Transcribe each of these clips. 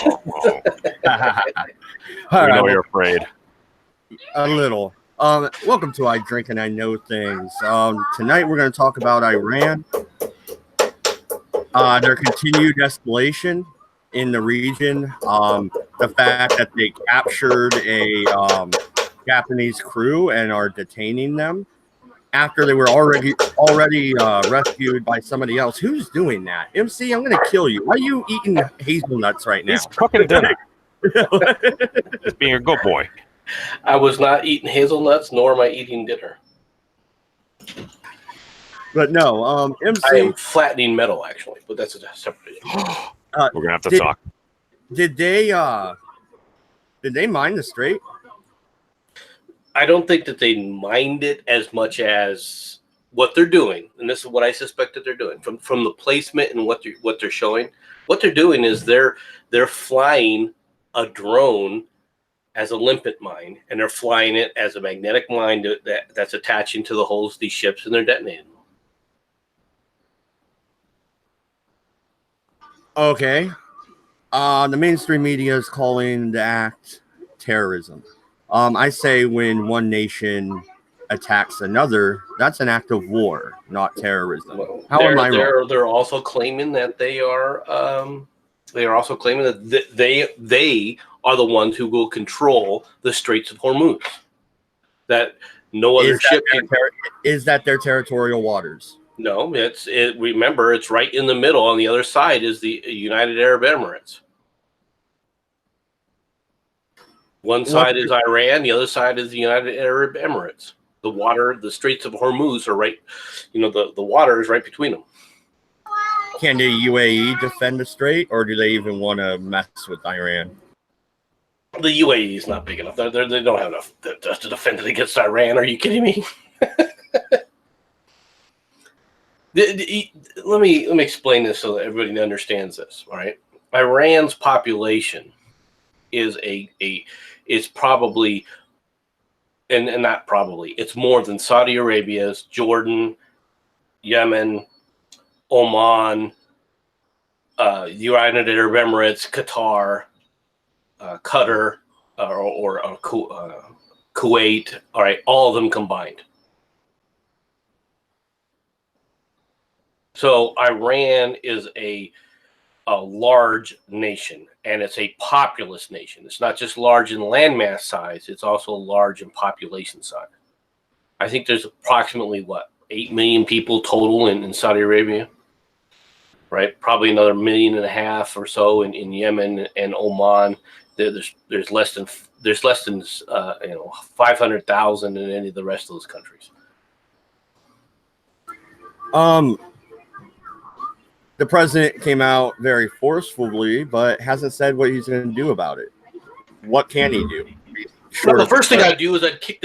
Oh. All We know right, you're afraid. a little. Welcome to I Drink and I Know Things. Tonight we're going to talk about Iran, their continued escalation in the region, the fact that they captured a Japanese crew and are detaining them after they were already rescued by somebody else. Who's doing that? MC, I'm going to kill you. Why are you eating hazelnuts right now? He's cooking dinner. He's being a good boy. I was not eating hazelnuts, nor am I eating dinner. But no, MC. I am flattening metal, actually, but that's a separate issue. We're gonna have to talk. Did they mine the strait? I don't think that they mind it as much as what they're doing, and this is what I suspect that they're doing from the placement and what they're showing. What they're doing is they're flying a drone as a limpet mine, and they're flying it as a magnetic mine that's attaching to the hulls of these ships, and they're detonating them. Okay. The mainstream media is calling the act terrorism. I say when one nation attacks another, that's an act of war, not terrorism. Well, How am I wrong? They're also claiming that they are also claiming that they are the ones who will control the Straits of Hormuz. That no other ship is that their territorial waters? No, remember, it's right in the middle. On the other side is the United Arab Emirates. One side is Iran, the other side is the United Arab Emirates. The Straits of Hormuz are right, the water is right between them. Can the UAE defend the strait, or do they even want to mess with Iran? The UAE is not big enough. They don't have enough to defend it against Iran. Are you kidding me? Let me explain this so that everybody understands this. All right, Iran's population is probably, and not probably, it's more than Saudi Arabia's, Jordan, Yemen, Oman, United Arab Emirates, Qatar, Qatar, or Kuwait. All right, all of them combined. So Iran is a large nation, and it's a populous nation. It's not just large in landmass size; it's also large in population size. I think there's approximately 8 million people total in Saudi Arabia, right? Probably another 1.5 million or so in Yemen and Oman. There's less than 500,000 in any of the rest of those countries. The president came out very forcefully, but hasn't said what he's going to do about it. What can he do? Well, the first thing I'd do is I'd kick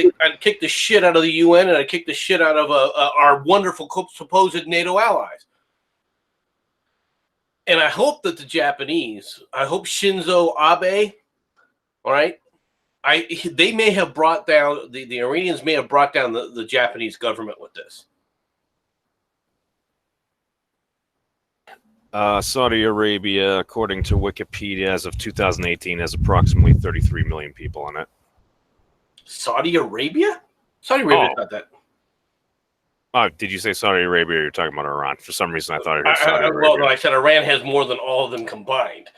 the shit out of the UN, and I'd kick the shit out of our wonderful supposed NATO allies. And I hope that I hope Shinzo Abe, all right, they may have brought down, the Iranians may have brought down the Japanese government with this. Saudi Arabia, according to Wikipedia, as of 2018, has approximately 33 million people in it. Saudi Arabia? Saudi Arabia's not that. Oh, did you say Saudi Arabia or you're talking about Iran? For some reason, I thought it was Saudi Arabia. Well, no, I said Iran has more than all of them combined.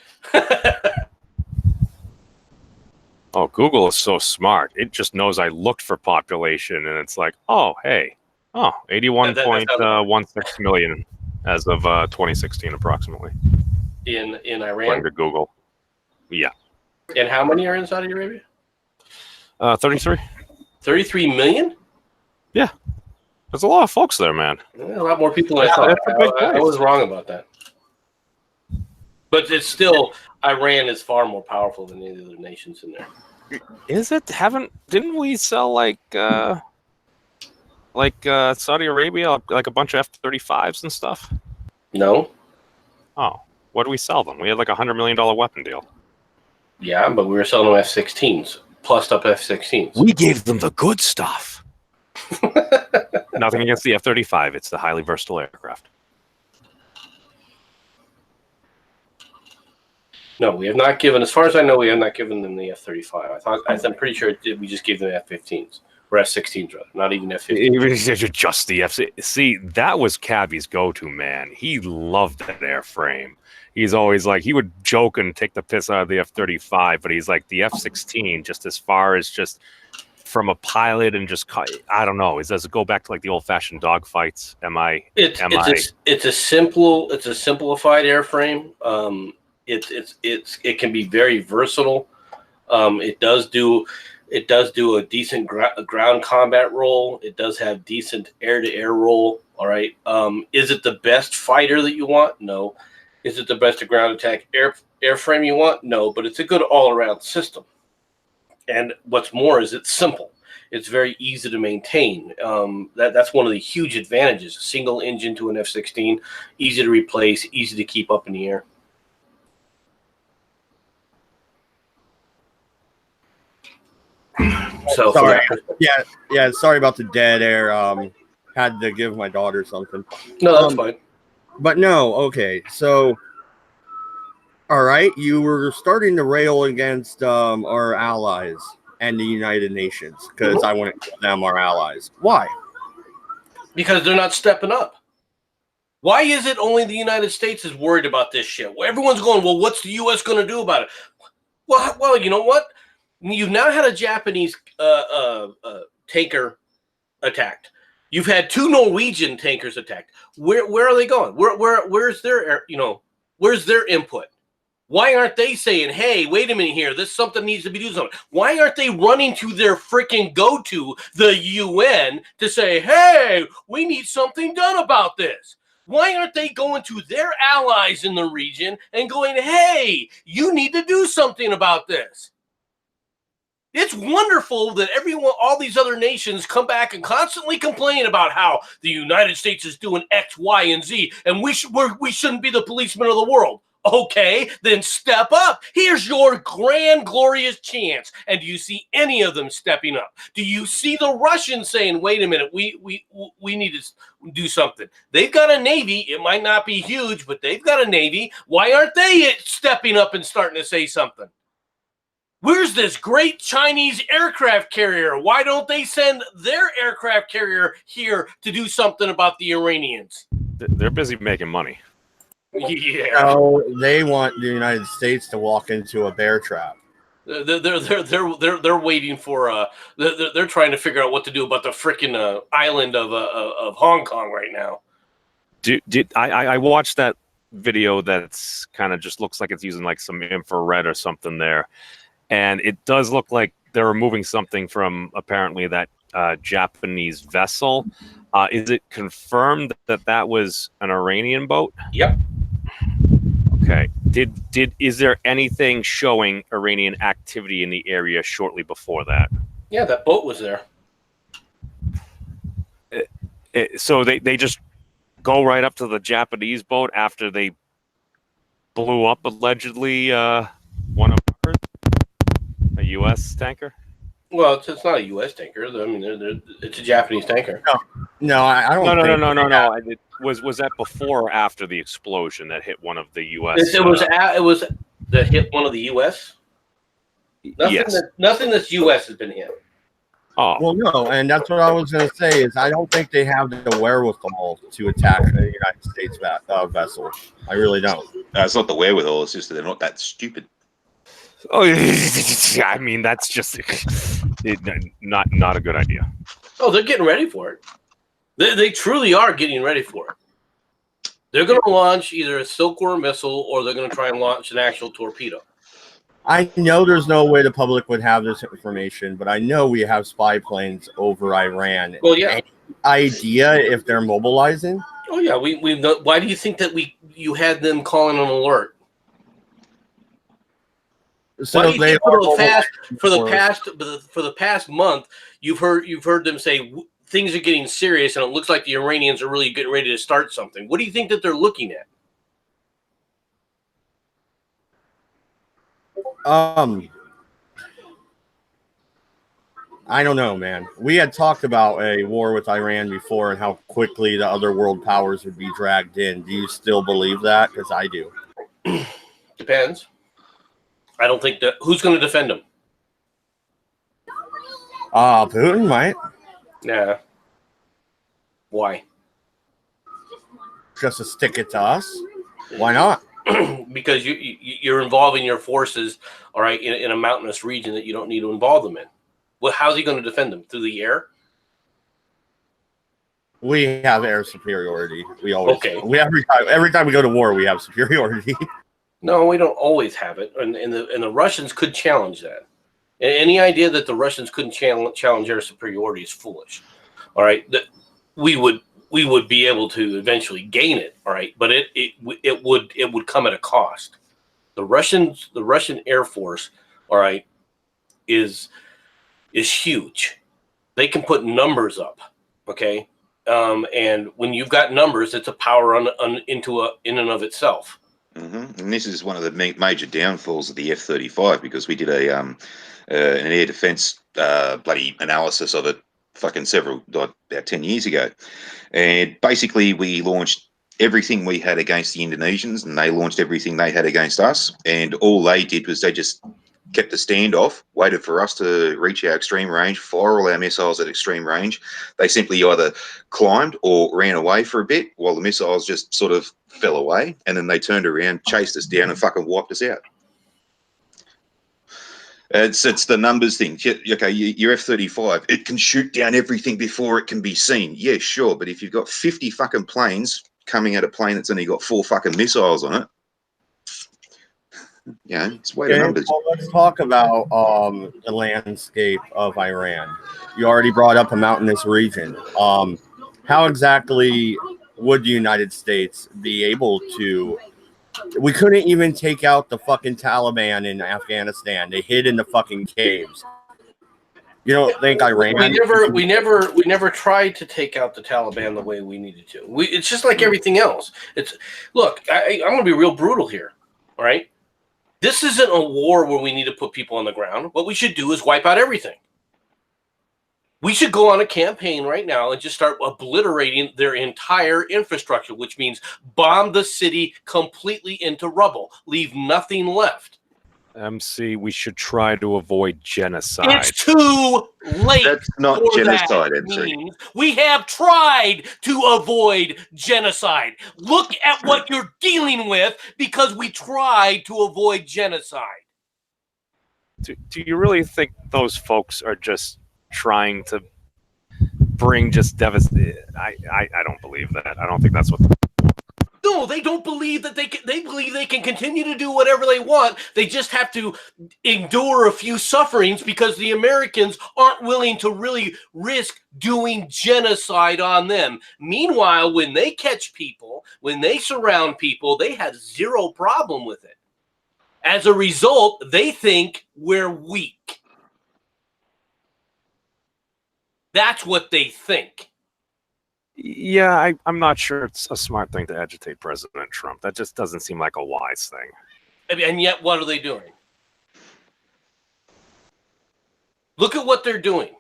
Oh, Google is so smart. It just knows I looked for population, and it's like, oh, hey. Oh, 81.16 million as of 2016, approximately. In Iran? According to Google. Yeah. And how many are in Saudi Arabia? 33. 33 million? Yeah. There's a lot of folks there, man. Yeah, a lot more people than I thought. I was wrong about that. But it's still, Iran is far more powerful than any other nations in there. Is it? Didn't we sell like Saudi Arabia, like a bunch of F-35s and stuff? No. Oh, what do we sell them? We had like $100 million weapon deal. Yeah, but we were selling them F-16s, plussed up F-16s. We gave them the good stuff. Nothing against the F-35. It's the highly versatile aircraft. No, we have not given. As far as I know, we have not given them the F-35. I'm pretty sure we just gave them F-15s or F-16s, rather, not even F-15s. Just the F. See, that was Cabby's go-to man. He loved that airframe. He's always like, he would joke and take the piss out of the F-35, but he's like, the F-16, just as far as just from a pilot and just, I don't know. Does it go back to like the old-fashioned dogfights? It's a simplified airframe. It can be very versatile. It does do a decent ground combat role. It does have decent air-to-air role. All right. Is it the best fighter that you want? No. Is it the best ground attack airframe you want? No. But it's a good all-around system. And what's more is it's simple. It's very easy to maintain. That's one of the huge advantages. A single engine to an F-16, easy to replace, easy to keep up in the air. So sorry. Yeah. Sorry about the dead air. Had to give my daughter something. No, that's fine. But no, okay. So, all right, you were starting to rail against our allies and the United Nations because I want to call them our allies. Why? Because they're not stepping up. Why is it only the United States is worried about this shit? Well, everyone's going, well, what's the U.S. going to do about it? Well, you know what? You've now had a Japanese tanker attacked. You've had 2 Norwegian tankers attacked. Where are they going? Where's their input? Why aren't they saying, hey, wait a minute here, this something needs to be doing something? Why aren't they running to their freaking go-to, the UN, to say, hey, we need something done about this? Why aren't they going to their allies in the region and going, hey, you need to do something about this? It's wonderful that all these other nations come back and constantly complain about how the United States is doing X, Y, and Z, and we shouldn't be the policemen of the world. Okay, then step up. Here's your grand, glorious chance. And do you see any of them stepping up? Do you see the Russians saying, wait a minute, we need to do something? They've got a Navy. It might not be huge, but they've got a Navy. Why aren't they stepping up and starting to say something? Where's this great Chinese aircraft carrier? Why don't they send their aircraft carrier here to do something about the Iranians? They're busy making money. Yeah. No, they want the United States to walk into a bear trap. They're waiting for they're trying to figure out what to do about the freaking island of Hong Kong right now. I watched that video that's kind of just looks like it's using like some infrared or something there, and it does look like they're removing something from apparently that Japanese vessel. Is it confirmed that that was an Iranian boat? Yep. Okay. Is there anything showing Iranian activity in the area shortly before that? Yeah, that boat was there. So they just go right up to the Japanese boat after they blew up allegedly one of ours, a U.S. tanker? Well, it's not a U.S. tanker. I mean, it's a Japanese tanker. No, I don't. No. Was that before or after the explosion that hit one of the U.S.? It was that hit one of the U.S. Nothing that's U.S. has been hit. Oh well, no, and that's what I was going to say is I don't think they have the wherewithal to attack a United States vessel. I really don't. No, it's not the wherewithal. It's just that they're not that stupid. Oh, I mean that's just not a good idea. Oh, they're getting ready for it. They truly are getting ready for it. They're going to launch either a Silkworm missile or they're going to try and launch an actual torpedo. I know there's no way the public would have this information, but I know we have spy planes over Iran. Well, yeah. Any idea if they're mobilizing? Oh, yeah. Why do you think that you had them calling an alert? So for the past month, you've heard them say things are getting serious, and it looks like the Iranians are really getting ready to start something. What do you think that they're looking at? I don't know, man. We had talked about a war with Iran before and how quickly the other world powers would be dragged in. Do you still believe that? Because I do. Depends. I don't think that. Who's going to defend him? Putin might. Yeah. Why? Just to stick it to us. Why not? Because you're involving your forces, all right, in a mountainous region that you don't need to involve them in. Well, how's he going to defend them? Through the air? We have air superiority. We always. Okay. We every time we go to war, we have superiority. No, we don't always have it, and the Russians could challenge that. And any idea that the Russians couldn't challenge air superiority is foolish. All right, that we would be able to eventually gain it. All right, but it would come at a cost. The Russian Air Force, all right, is huge. They can put numbers up. Okay. And when you've got numbers, it's a power in and of itself. Mm-hmm. And this is one of the major downfalls of the F-35, because we did an air defense bloody analysis of it about 10 years ago. And basically we launched everything we had against the Indonesians, and they launched everything they had against us. And all they did was they just kept the standoff, waited for us to reach our extreme range, fire all our missiles at extreme range. They simply either climbed or ran away for a bit while the missiles just sort of fell away, and then they turned around, chased us down, and fucking wiped us out. It's the numbers thing. Okay, your F-35, it can shoot down everything before it can be seen. Yeah, sure, but if you've got 50 fucking planes coming at a plane that's only got 4 fucking missiles on it, yeah, it's way to numbers. Well, let's talk about the landscape of Iran. You already brought up a mountainous region. How exactly would the United States be able to? We couldn't even take out the fucking Taliban in Afghanistan. They hid in the fucking caves. You don't think Iran? We never tried to take out the Taliban the way we needed to. It's just like everything else. Look, I'm going to be real brutal here. All right. This isn't a war where we need to put people on the ground. What we should do is wipe out everything. We should go on a campaign right now and just start obliterating their entire infrastructure, which means bomb the city completely into rubble, leave nothing left. MC, we should try to avoid genocide. It's too late. That's not genocide, MC. We have tried to avoid genocide. Look at what you're dealing with, because we tried to avoid genocide. Do you really think those folks are just trying to bring just devastation? I don't believe that. I don't think that's what. No, they don't believe that they believe they can continue to do whatever they want. They just have to endure a few sufferings because the Americans aren't willing to really risk doing genocide on them. Meanwhile, when they catch people, when they surround people, they have zero problem with it. As a result, they think we're weak. That's what they think. Yeah, I'm not sure it's a smart thing to agitate President Trump. That just doesn't seem like a wise thing. And yet, what are they doing? Look at what they're doing.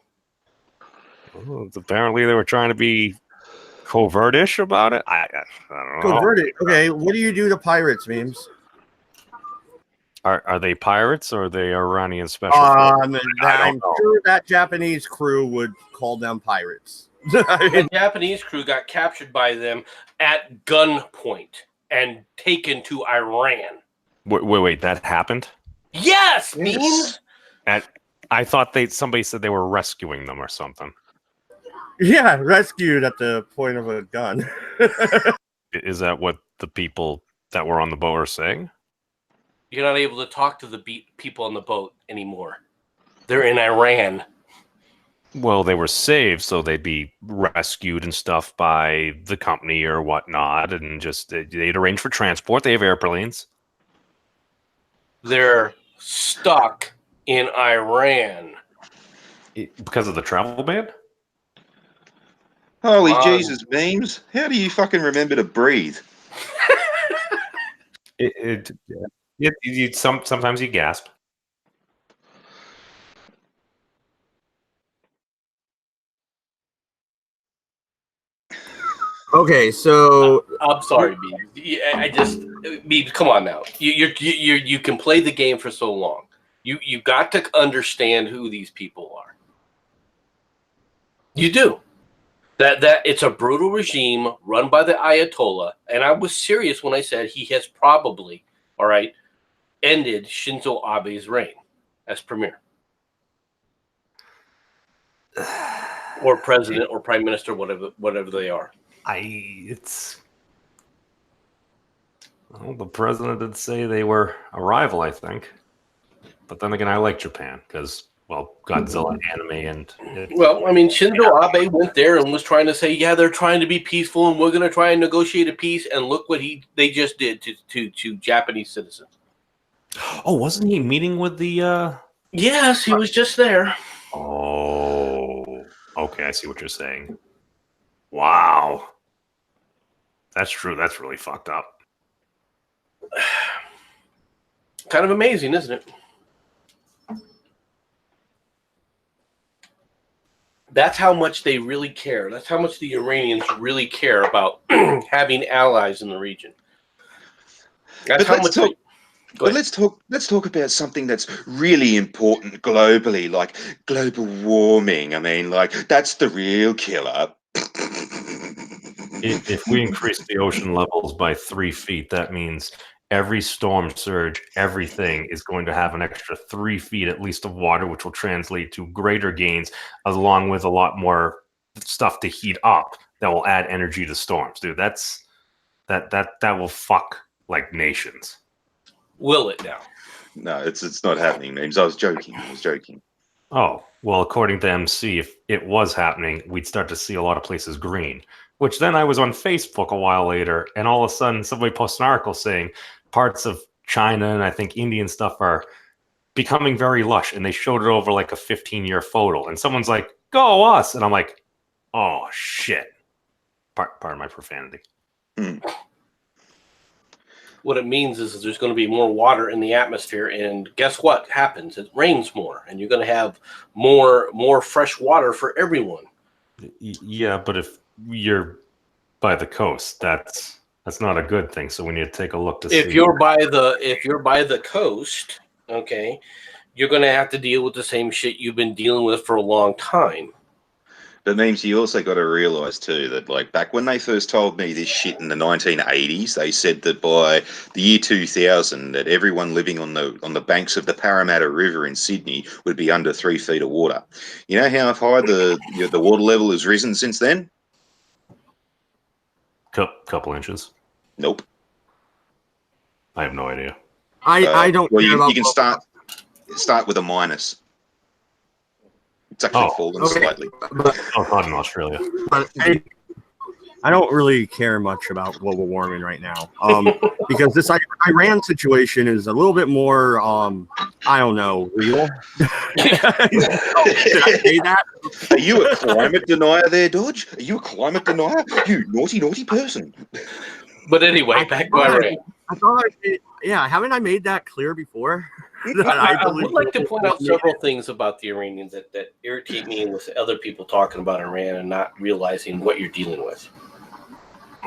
Well, apparently, they were trying to be covert-ish about it. I don't know. Covert. Okay, what do you do to pirates, memes? Are they pirates or are they Iranian special forces? I'm sure that Japanese crew would call them pirates. The Japanese crew got captured by them at gunpoint and taken to Iran. Wait, that happened? Yes, memes. I thought somebody said they were rescuing them or something. Yeah, rescued at the point of a gun. Is that what the people that were on the boat are saying? You're not able to talk to the people on the boat anymore. They're in Iran. Well, they were saved, so they'd be rescued and stuff by the company or whatnot, and just they'd arrange for transport. They have airplanes. They're stuck in Iran. Because of the travel ban? Holy Jesus, memes. How do you fucking remember to breathe? Sometimes you gasp. Okay, so I'm sorry, Beebs. Come on now. You can play the game for so long. You got to understand who these people are. You do. That it's a brutal regime run by the Ayatollah, and I was serious when I said he has probably, all right, ended Shinzo Abe's reign as premier, or president, or prime minister, whatever they are. Well, the president did say they were a rival, I think. But then again, I like Japan because, well, Godzilla anime and. Well, I mean, Shinzo Abe went there and was trying to say, yeah, they're trying to be peaceful and we're going to try and negotiate a peace. And look what they just did to Japanese citizens. Oh, wasn't he meeting with the? Yes, he was just there. Oh, okay. I see what you're saying. Wow, that's true. That's really fucked up. Kind of amazing, isn't it? That's how much they really care. That's how much the Iranians really care about having allies in the region. That's how much. But let's talk about something that's really important globally, like global warming. I mean, like that's the real killer. If we increase the ocean levels by 3 feet, that means every storm surge, everything is going to have an extra 3 feet at least of water, which will translate to greater gains, along with a lot more stuff to heat up that will add energy to storms. Dude, that will fuck like nations. Will it now? No, it's not happening, Memes. I was joking. Oh, well, according to MC, if it was happening, we'd start to see a lot of places green. Which then I was on Facebook a while later, and all of a sudden somebody posted an article saying parts of China and I think India and stuff are becoming very lush, and they showed it over like a 15-year photo. And someone's like, "Go us!" And I'm like, "Oh shit!" Pardon my profanity. What it means is there's going to be more water in the atmosphere, and guess what happens? It rains more, and you're going to have more fresh water for everyone. Yeah, but if you're by the coast, that's not a good thing. So we need to take a look to see. If you're by the coast, okay, you're going to have to deal with the same shit you've been dealing with for a long time. But Memes, you also got to realize too that like back when they first told me this shit in the 1980s, they said that by the year 2000 that everyone living on the banks of the Parramatta River in Sydney would be under 3 feet of water. You know how high the water level has risen since then? Couple inches. Nope. I have no idea. I don't. Well, you can start with a minus. It's actually fallen slightly. But, not in Australia. But I don't really care much about global warming right now, because this Iran situation is a little bit more, I don't know, real. Did I say that? Are you a climate denier there, Dodge? Are you a climate denier? You naughty person. But anyway, back to Iran. I thought haven't I made that clear before? I would like to point out several things about the Iranians that irritate me with other people talking about Iran and not realizing what you're dealing with.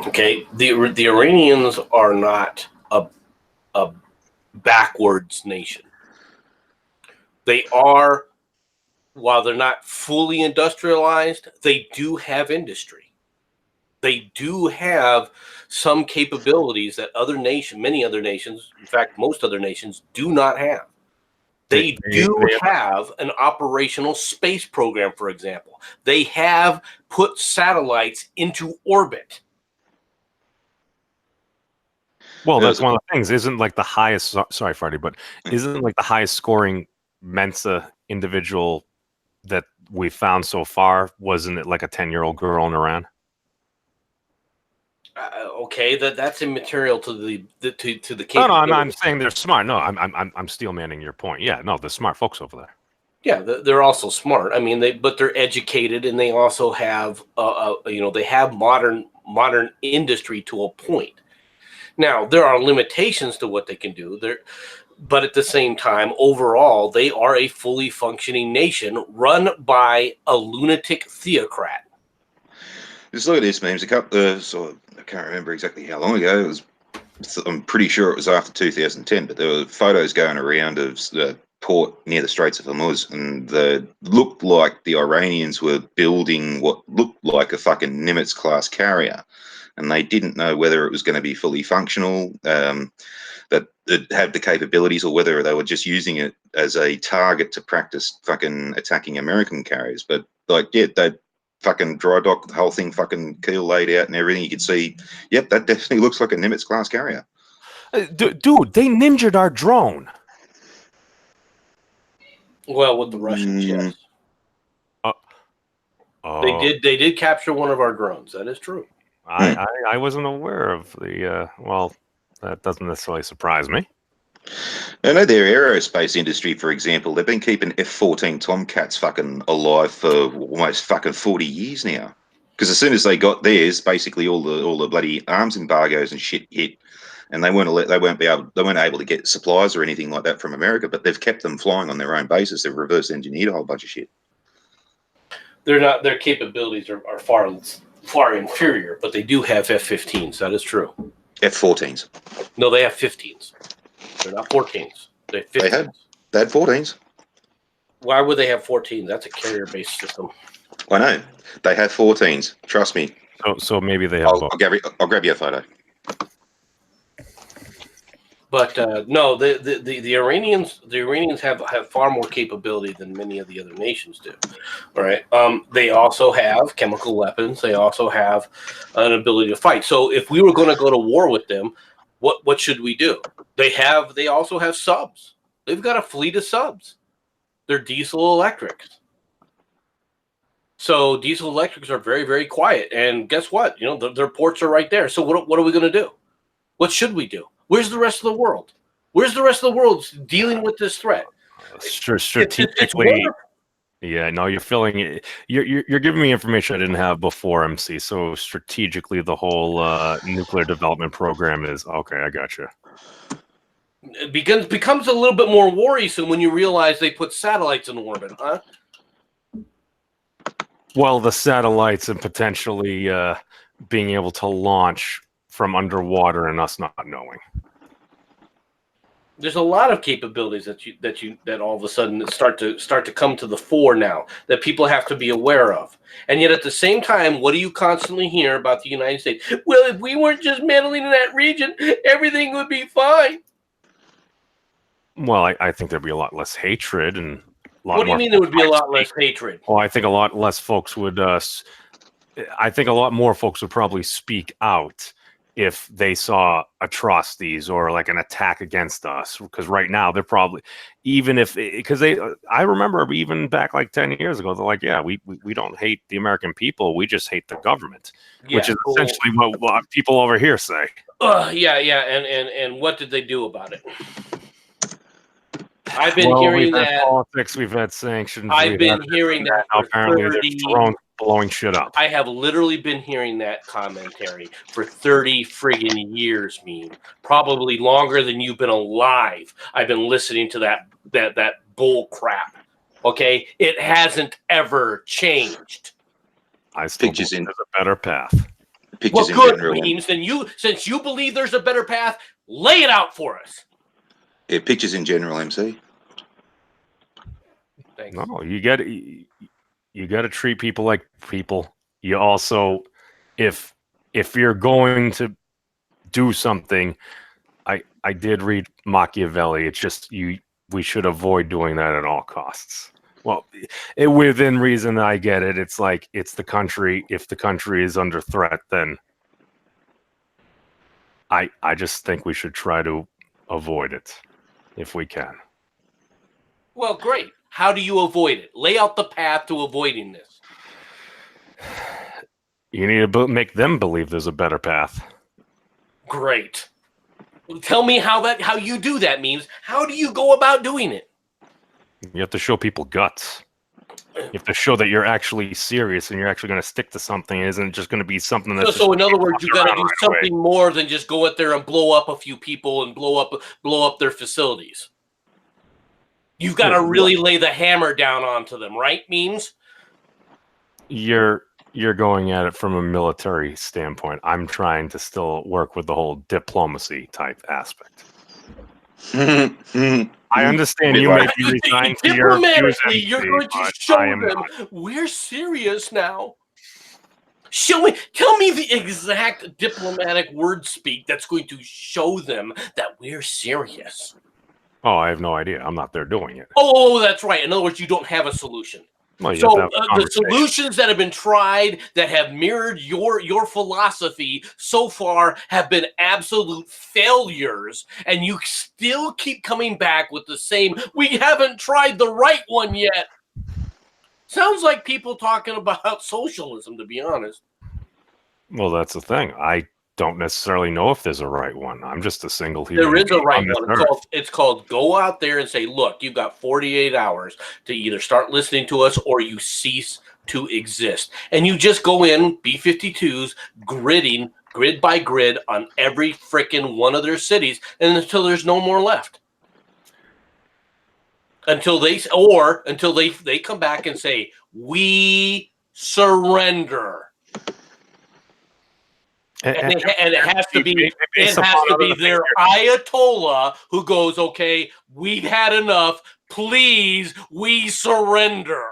Okay, the Iranians are not a backwards nation. They are, while they're not fully industrialized, they do have industry. They do have some capabilities that many other nations, in fact, most other nations do not have. They do have an operational space program, for example. They have put satellites into orbit. Well, that's one of the things. Isn't like the highest, sorry, Freddie, but isn't like the highest scoring Mensa individual that we found so far, wasn't it like a 10-year-old girl in Iran? Okay, that's immaterial to the No, I'm saying they're smart. No, I'm steel manning your point. Yeah, no, they're smart folks over there. Yeah, they're also smart. I mean, but they're educated, and they also have they have modern industry to a point. Now, there are limitations to what they can do. But at the same time, overall, they are a fully functioning nation run by a lunatic theocrat. Just look at this, memes. A couple, so I can't remember exactly how long ago. It was. I'm pretty sure it was after 2010, but there were photos going around of the port near the Straits of Hormuz, and the looked like the Iranians were building what looked like a fucking Nimitz class carrier, and they didn't know whether it was going to be fully functional, that it had the capabilities, or whether they were just using it as a target to practice fucking attacking American carriers. But like, yeah, they fucking dry dock the whole thing, fucking keel laid out and everything. You could see, yep, that definitely looks like a Nimitz class carrier. Dude, they ninjaed our drone. Well, with the Russians, yes. They did capture one of our drones. That is true. I wasn't aware of the well, that doesn't necessarily surprise me. I know their aerospace industry, for example, they've been keeping F-14 Tomcats fucking alive for almost fucking 40 years now. Because as soon as they got theirs, basically all the bloody arms embargoes and shit hit, and they weren't able to get supplies or anything like that from America. But they've kept them flying on their own basis. They've reverse engineered a whole bunch of shit. They're not. Their capabilities are far inferior, but they do have F-15s. That is true. F-14s. No, they have 15s. They're not 14s. They have 15s. They had 14s. Why would they have 14s? That's a carrier-based system. I know. They have 14s. Trust me. So maybe they have both. I'll grab you a photo. But no, the Iranians have far more capability than many of the other nations do. All right. They also have chemical weapons. They also have an ability to fight. So if we were going to go to war with them, what should we do? They also have subs. They've got a fleet of subs. They're diesel electrics. So diesel electrics are very, very quiet. And guess what? You know, their ports are right there. So what are we going to do? What should we do? Where's the rest of the world? Where's the rest of the world dealing with this threat? Strategically, yeah, no, you're filling it. You're giving me information I didn't have before, MC. So strategically, the whole nuclear development program is okay. I got you. It becomes a little bit more worrisome when you realize they put satellites in orbit, huh? Well, the satellites and potentially being able to launch from underwater and us not knowing. There's a lot of capabilities that all of a sudden start to come to the fore now that people have to be aware of. And yet at the same time, what do you constantly hear about the United States? Well, if we weren't just meddling in that region, everything would be fine. Well, I think there'd be a lot less hatred and a lot What do you mean there would be a lot less hatred? Well, I think a lot less folks would. I think a lot more folks would probably speak out if they saw atrocities or like an attack against us. Because right now they're probably, even if, because I remember even back like 10 years ago, they're like, yeah, we don't hate the American people, we just hate the government, which is essentially what people over here say. Yeah, and what did they do about it? I've been hearing we've had that politics, we've had sanctions. I've been hearing that for apparently 30 drones blowing shit up. I have literally been hearing that commentary for 30 friggin' years, probably longer than you've been alive. I've been listening to that bull crap. Okay, it hasn't ever changed. I still think there's a better path. Well, good, Memes. Since you believe there's a better path, lay it out for us. Yeah, pictures in general, MC. Thanks. No, you got to treat people like people. You also, if you're going to do something, I did read Machiavelli. It's just we should avoid doing that at all costs. Well, within reason, I get it. It's like it's the country. If the country is under threat, then I just think we should try to avoid it if we can. Well, great. How do you avoid it? Lay out the path to avoiding this. You need to make them believe there's a better path. Great. Tell me how you do that, Memes. How do you go about doing it? You have to show people guts. You have to show that you're actually serious and you're actually going to stick to something. It isn't just going to be something that's so in other words, you got to do something more than just go out there and blow up a few people and blow up their facilities. You've got to really lay the hammer down onto them, right, Memes? You're you're going at it from a military standpoint. I'm trying to still work with the whole diplomacy type aspect. I understand you may be resigned to your diplomatically. You're MC, going to but show I am them not. we're serious now. Show me, tell me the exact diplomatic word speak that's going to show them that we're serious. Oh, I have no idea. I'm not there doing it. Oh, that's right. In other words, you don't have a solution. Well, you So have to have a the conversation. solutions that have been tried that have mirrored your philosophy so far have been absolute failures, and you still keep coming back with the same. We haven't tried the right one yet. Sounds like people talking about socialism, to be honest. Well, that's the thing. I don't necessarily know if there's a right one. I'm just a single human There is a being right on this one. earth. It's called go out there and say, look, you've got 48 hours to either start listening to us or you cease to exist. And you just go in, B-52s, grid by grid on every freaking one of their cities, and until there's no more left. Until they come back and say, we surrender. And it has to be their Ayatollah who goes, okay, we've had enough. Please, we surrender.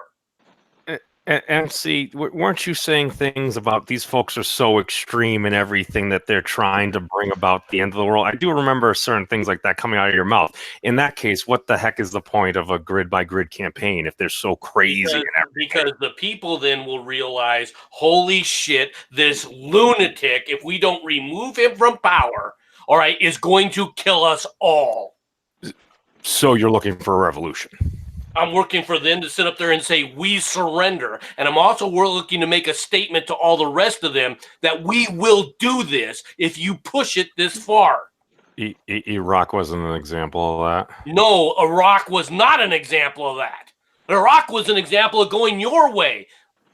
And see, weren't you saying things about these folks are so extreme in everything that they're trying to bring about the end of the world? I do remember certain things like that coming out of your mouth. In that case, what the heck is the point of a grid by grid campaign if they're so crazy and everything? Because the people then will realize, holy shit, this lunatic, if we don't remove him from power, all right, is going to kill us all. So you're looking for a revolution? I'm working for them to sit up there and say, we surrender. And I'm also looking to make a statement to all the rest of them that we will do this if you push it this far. Iraq wasn't an example of that. No, Iraq was not an example of that. Iraq was an example of going your way.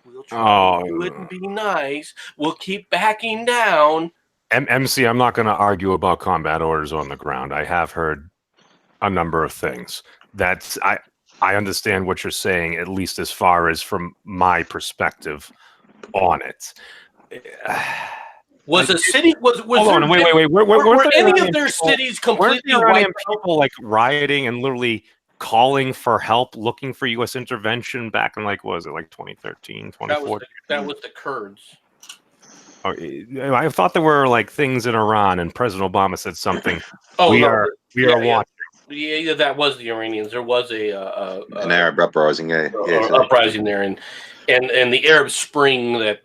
We'll try to do it and be nice. We'll keep backing down. MC, I'm not going to argue about combat orders on the ground. I have heard a number of things. I understand what you're saying, at least as far as from my perspective on it. Was a city was hold on, wait. Were any of their cities completely wiped out? People like rioting and literally calling for help, looking for U.S. intervention back in like 2013, 2014? That was the Kurds. Oh, I thought there were like things in Iran, and President Obama said something. We are watching. Yeah, that was the Iranians. There was an Arab uprising, uprising there, and the Arab Spring that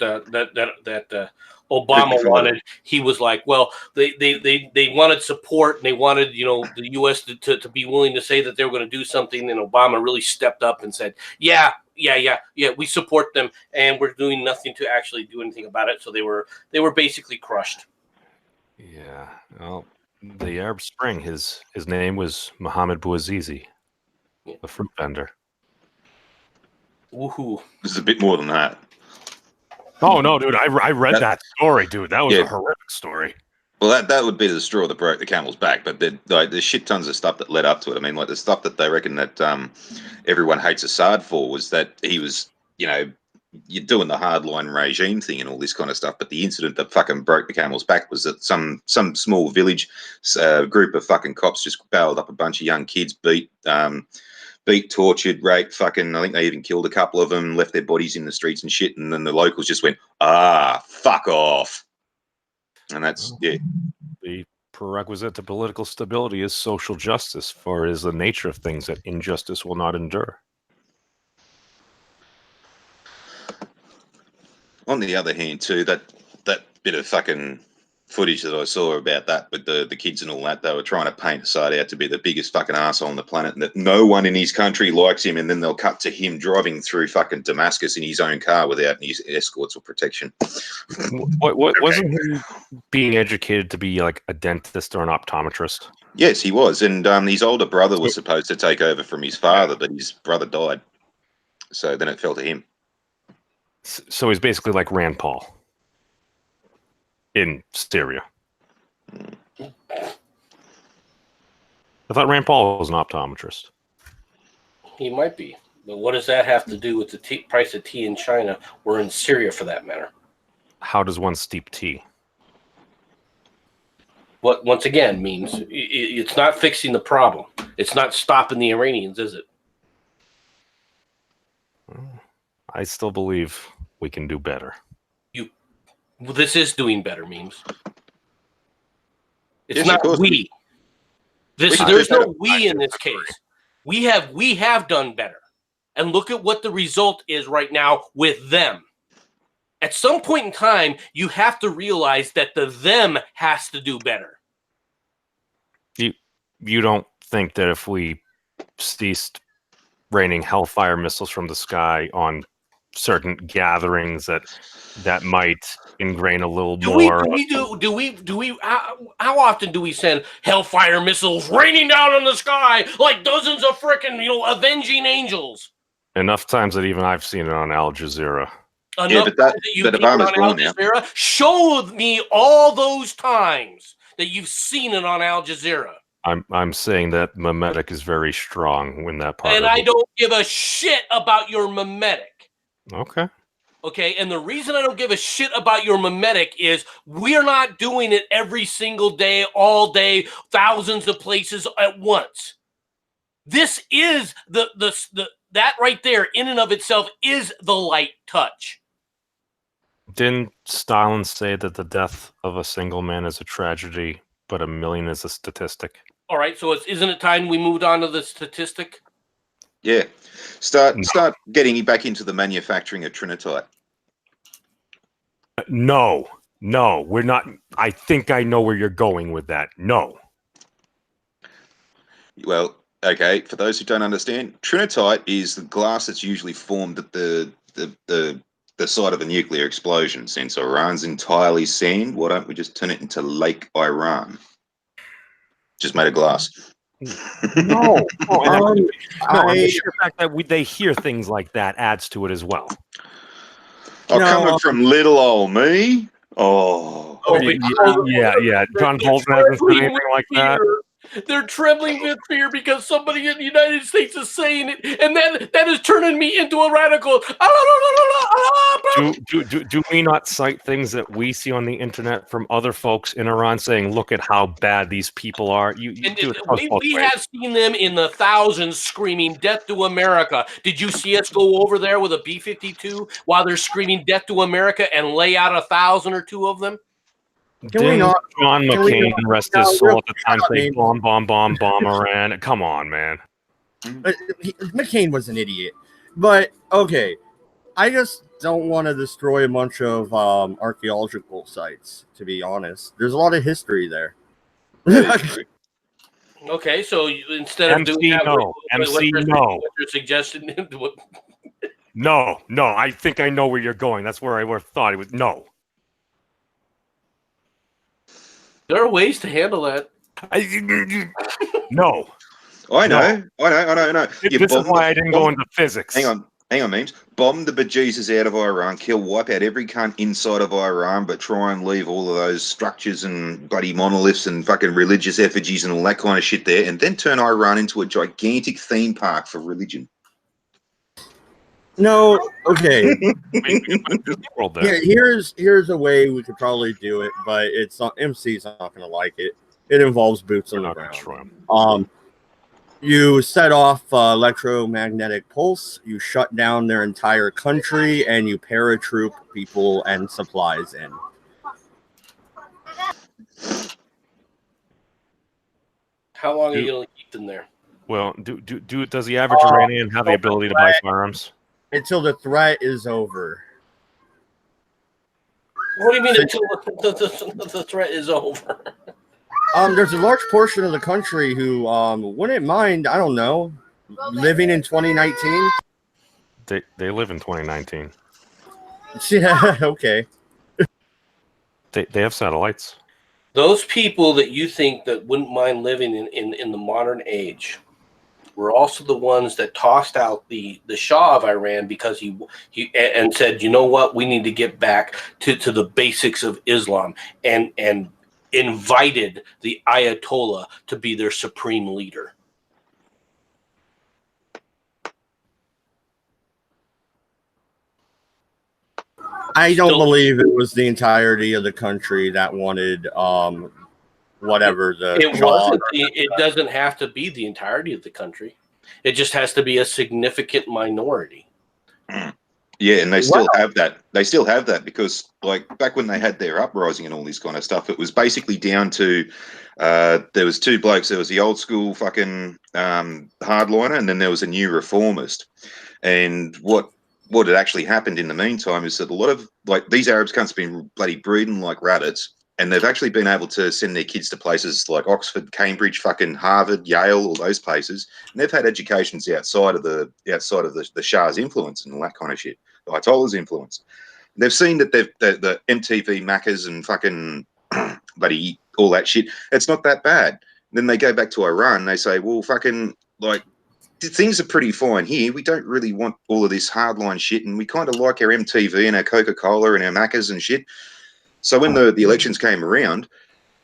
Obama wanted. He was like, well, they wanted support, and they wanted the U.S. to be willing to say that they were going to do something, and Obama really stepped up and said, yeah, we support them, and we're doing nothing to actually do anything about it. So they were basically crushed. Yeah, well. The Arab Spring, his name was Mohammed Bouazizi, the fruit vendor. Woohoo! This is a bit more than that. Oh no, dude! I read that story, dude. That was a horrific story. Well, that would be the straw that broke the camel's back. But there's shit tons of stuff that led up to it. I mean, like the stuff that they reckon that everyone hates Assad for was that he was, you're doing the hardline regime thing and all this kind of stuff. But the incident that fucking broke the camel's back was that some small village group of fucking cops just barreled up a bunch of young kids, beat, tortured, raped, fucking. I think they even killed a couple of them, left their bodies in the streets and shit. And then the locals just went, fuck off. And that's The prerequisite to political stability is social justice, for it is the nature of things that injustice will not endure. On the other hand, too, that bit of fucking footage that I saw about that with the kids and all that, they were trying to paint Assad out to be the biggest fucking arsehole on the planet and that no one in his country likes him, and then they'll cut to him driving through fucking Damascus in his own car without any escorts or protection. Wasn't he being educated to be like a dentist or an optometrist? Yes, he was, and his older brother was supposed to take over from his father, but his brother died, so then it fell to him. So he's basically like Rand Paul in Syria. I thought Rand Paul was an optometrist. He might be. But what does that have to do with the price of tea in China or in Syria, for that matter? How does one steep tea? What, once again, means it's not fixing the problem. It's not stopping the Iranians, is it? I still believe we can do better. This is doing better, memes. It's Yes, not of course. we. There's no we in this case. We have done better. And look at what the result is right now with them. At some point in time, you have to realize that the them has to do better. You don't think that if we ceased raining hellfire missiles from the sky on certain gatherings that might ingrain a little more? How often do we send hellfire missiles raining down on the sky like dozens of frickin', avenging angels? Enough times that even I've seen it on Al Jazeera. Enough times that you've seen it on Al Jazeera? Show me all those times that you've seen it on Al Jazeera. I'm saying that mimetic is very strong when that part. And I don't give a shit about your mimetic. Okay. Okay, and the reason I don't give a shit about your mimetic is we're not doing it every single day, all day, thousands of places at once. This is that right there in and of itself is the light touch. Didn't Stalin say that the death of a single man is a tragedy, but a million is a statistic? All right, so isn't it time we moved on to the statistic? Yeah. Start getting back into the manufacturing of Trinitite. No, we're not. I think I know where you're going with that. No. Well, okay, for those who don't understand, Trinitite is the glass that's usually formed at the site of a nuclear explosion. Since Iran's entirely sand, why don't we just turn it into Lake Iran? Just made of glass. No. The sheer fact that they hear things like that adds to it as well. Coming from little old me. Yeah. John Bolton hasn't said anything like that. They're trembling with fear because somebody in the United States is saying it, and that is turning me into a radical. Do we not cite things that we see on the internet from other folks in Iran saying, "Look at how bad these people are"? We have seen them in the thousands screaming "Death to America." Did you see us go over there with a B-52 while they're screaming "Death to America" and lay out 1,000 or 2 of them? John McCain, rest his soul, at the time say bomb Iran. Come on, man. McCain was an idiot. But, okay, I just don't want to destroy a bunch of archaeological sites, to be honest. There's a lot of history there. Okay, so instead of doing that, what you're suggesting? No, I think I know where you're going. That's where I would have thought it was. No. There are ways to handle that. No. I know. This is why I didn't go into physics. Hang on, memes. Bomb the bejesus out of Iran, wipe out every cunt inside of Iran, but try and leave all of those structures and bloody monoliths and fucking religious effigies and all that kind of shit there, and then turn Iran into a gigantic theme park for religion. No, okay. Here's a way we could probably do it, but it's not. MC's not going to like it. It involves boots on the ground. You set off electromagnetic pulse. You shut down their entire country, and you paratroop people and supplies in. How long are you going to keep them there? Well, does the average Iranian have the ability to buy firearms? Until the threat is over. What do you mean until the threat is over? There's a large portion of the country who wouldn't mind, I don't know, living in 2019. They live in 2019. Yeah, okay. They have satellites. Those people that you think that wouldn't mind living in the modern age were also the ones that tossed out the Shah of Iran because he and said, you know what, we need to get back to the basics of Islam, and invited the Ayatollah to be their supreme leader. I don't believe it was the entirety of the country that wanted whatever the it wasn't. It doesn't have to be the entirety of the country. It just has to be a significant minority. Yeah, and they still have that. They still have that because, like, back when they had their uprising and all this kind of stuff, it was basically down to there was two blokes. There was the old school fucking hardliner, and then there was a new reformist. And what had actually happened in the meantime is that a lot of like these Arabs cunts have been bloody breeding like rabbits, and they've actually been able to send their kids to places like Oxford, Cambridge, fucking Harvard, Yale, all those places, and they've had educations outside of the Shah's influence and all that kind of shit, the Ayatollah's influence. They've seen that the MTV Maccas and fucking bloody all that shit. It's not that bad. Then they go back to Iran. And they say, well, fucking like things are pretty fine here. We don't really want all of this hardline shit, and we kind of like our MTV and our Coca-Cola and our Maccas and shit. So when the elections came around,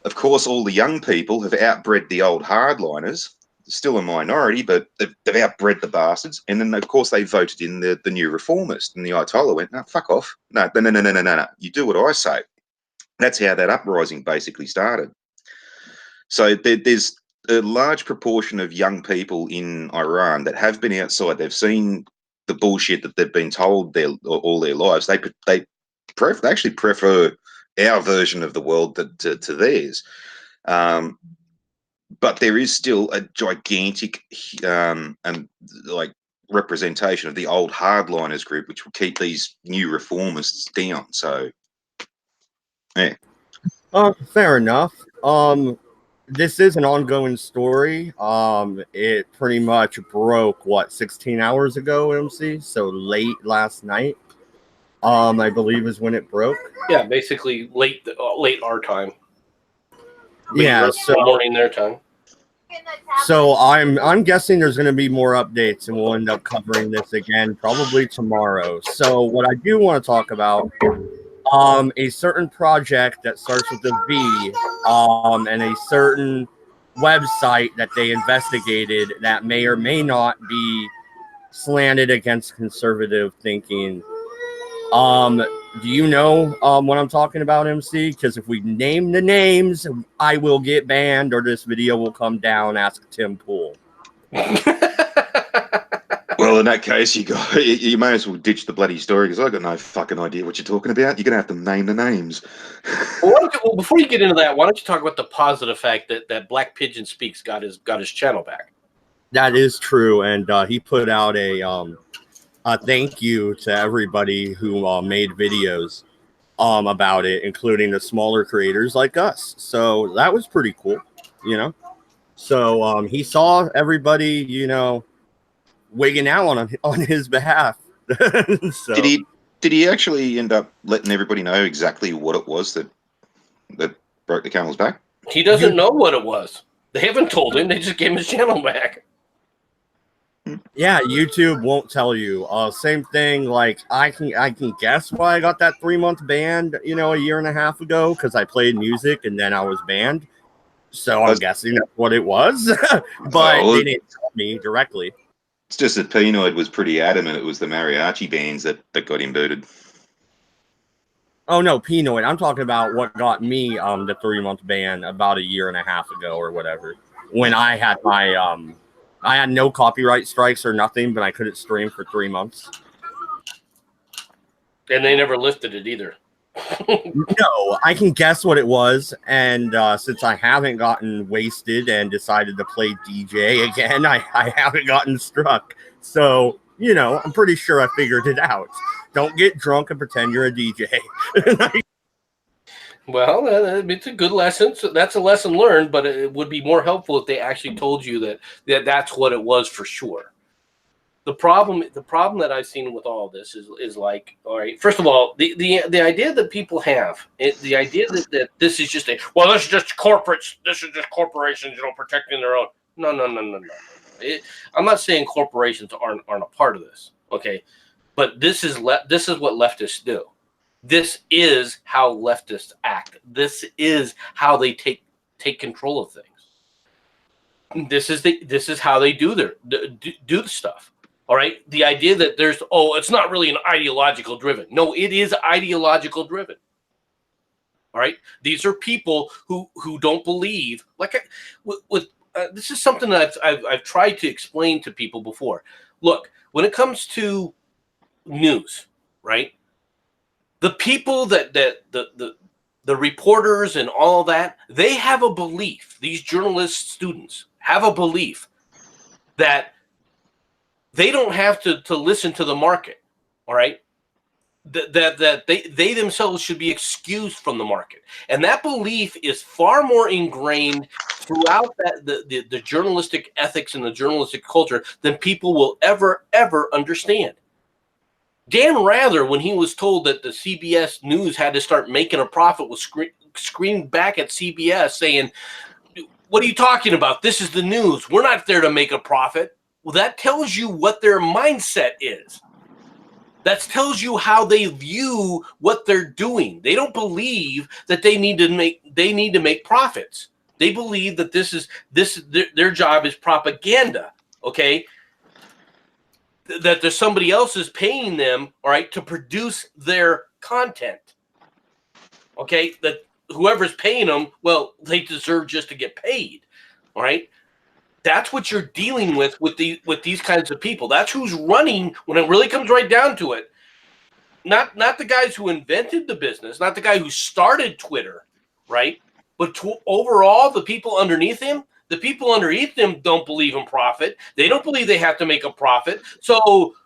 of course, all the young people have outbred the old hardliners. Still a minority, but they've outbred the bastards. And then, of course, they voted in the new reformist. And the Ayatollah went, no, fuck off. No. You do what I say. That's how that uprising basically started. So there's a large proportion of young people in Iran that have been outside. They've seen the bullshit that they've been told all their lives. They actually prefer our version of the world to theirs. But there is still a gigantic and like representation of the old hardliners group, which will keep these new reformists down. So, yeah. Fair enough. This is an ongoing story. It pretty much broke 16 hours ago, MC. So late last night. I believe is when it broke. Yeah, basically late our time. Yeah, so morning their time. So I'm guessing there's going to be more updates, and we'll end up covering this again probably tomorrow. So what I do want to talk about, a certain project that starts with a V, and a certain website that they investigated that may or may not be slanted against conservative thinking. Do you know what I'm talking about, MC? Because if we name the names, I will get banned or this video will come down. Ask Tim Pool. Well, in that case, you may as well ditch the bloody story because I've got no fucking idea what you're talking about. You're going to have to name the names. Well, before you get into that, why don't you talk about the positive fact that Black Pigeon Speaks got his channel back? That is true, and he put out a thank you to everybody who made videos about it, including the smaller creators like us. So that was pretty cool, you know. So he saw everybody, you know, wigging out on his behalf. So, did he actually end up letting everybody know exactly what it was that broke the camel's back? He doesn't know what it was. They haven't told him. They just gave him his channel back. Yeah, YouTube won't tell you. Same thing. Like I can guess why I got that 3-month ban, you know, a year and a half ago, because I played music and then I was banned. So I'm guessing that's what it was, but they didn't tell me directly. It's just that Penoid was pretty adamant it was the mariachi bands that got him booted. Oh no, Penoid. I'm talking about what got me the 3-month ban about a year and a half ago or whatever. When I had my I had no copyright strikes or nothing, but I couldn't stream for 3 months. And they never lifted it either. No, I can guess what it was. And since I haven't gotten wasted and decided to play DJ again, I haven't gotten struck. So, you know, I'm pretty sure I figured it out. Don't get drunk and pretend you're a DJ. Well, it's a good lesson. So that's a lesson learned, but it would be more helpful if they actually told you that that's what it was for sure. The problem that I've seen with all of this is like, all right, first of all, the idea that people have, the idea that this is just this is just corporates, this is just corporations, you know, protecting their own. No. I'm not saying corporations aren't a part of this, okay, but this is what leftists do. This is how leftists act. This is how they take control of things. This is how they do the stuff. All right. The idea that it's not really an ideological driven. No, it is ideological driven. All right. These are people who don't believe. This is something that I've tried to explain to people before. Look, when it comes to news, right? The people that the reporters and all that, they have a belief. These journalist students have a belief that they don't have to listen to the market. All right. That they themselves should be excused from the market, and that belief is far more ingrained throughout the journalistic ethics and the journalistic culture than people will ever understand. Dan Rather, when he was told that the CBS News had to start making a profit, was screamed back at CBS saying, "What are you talking about? This is the news. We're not there to make a profit." Well, that tells you what their mindset is. That tells you how they view what they're doing. They don't believe that they need to make profits. They believe that their job is propaganda. Okay, that there's somebody else is paying them, all right, to produce their content. Okay, that whoever's paying them, well, they deserve just to get paid. All right. That's what you're dealing with these kinds of people. That's who's running when it really comes right down to it. Not the guys who invented the business, not the guy who started Twitter, right? But overall, the people underneath him don't believe in profit. They don't believe they have to make a profit. So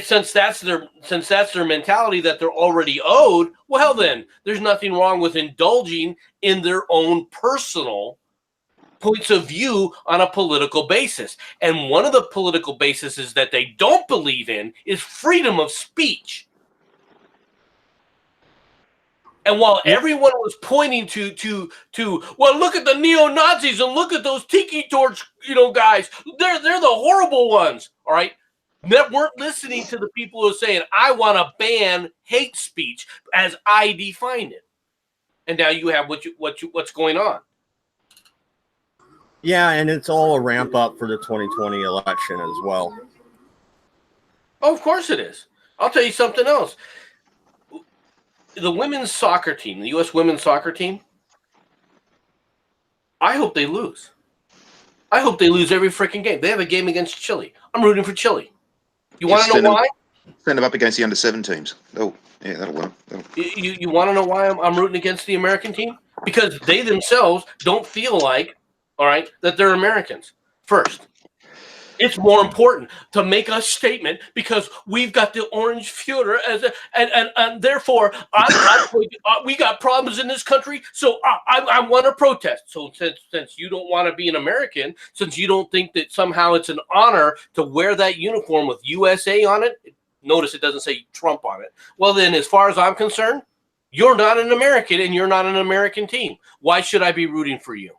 since that's their mentality that they're already owed, well then, there's nothing wrong with indulging in their own personal points of view on a political basis. And one of the political bases that they don't believe in is freedom of speech. And while everyone was pointing to well, look at the neo-Nazis and look at those tiki torch, guys. They're the horrible ones. All right. That weren't listening to the people who are saying, I want to ban hate speech as I define it. And now you have what's going on. Yeah, and it's all a ramp up for the 2020 election as well. Oh, of course it is. I'll tell you something else. The women's soccer team, the U.S. women's soccer team, I hope they lose. I hope they lose every freaking game. They have a game against Chile. I'm rooting for Chile. You want to know why? Send them up against the under-7 teams. Oh, yeah, that'll work. You want to know why I'm rooting against the American team? Because they themselves don't feel like, all right, that they're Americans. First, it's more important to make a statement because we've got the orange Führer and therefore we got problems in this country, so I want to protest. So since you don't want to be an American, since you don't think that somehow it's an honor to wear that uniform with USA on it, notice it doesn't say Trump on it. Well, then, as far as I'm concerned, you're not an American and you're not an American team. Why should I be rooting for you?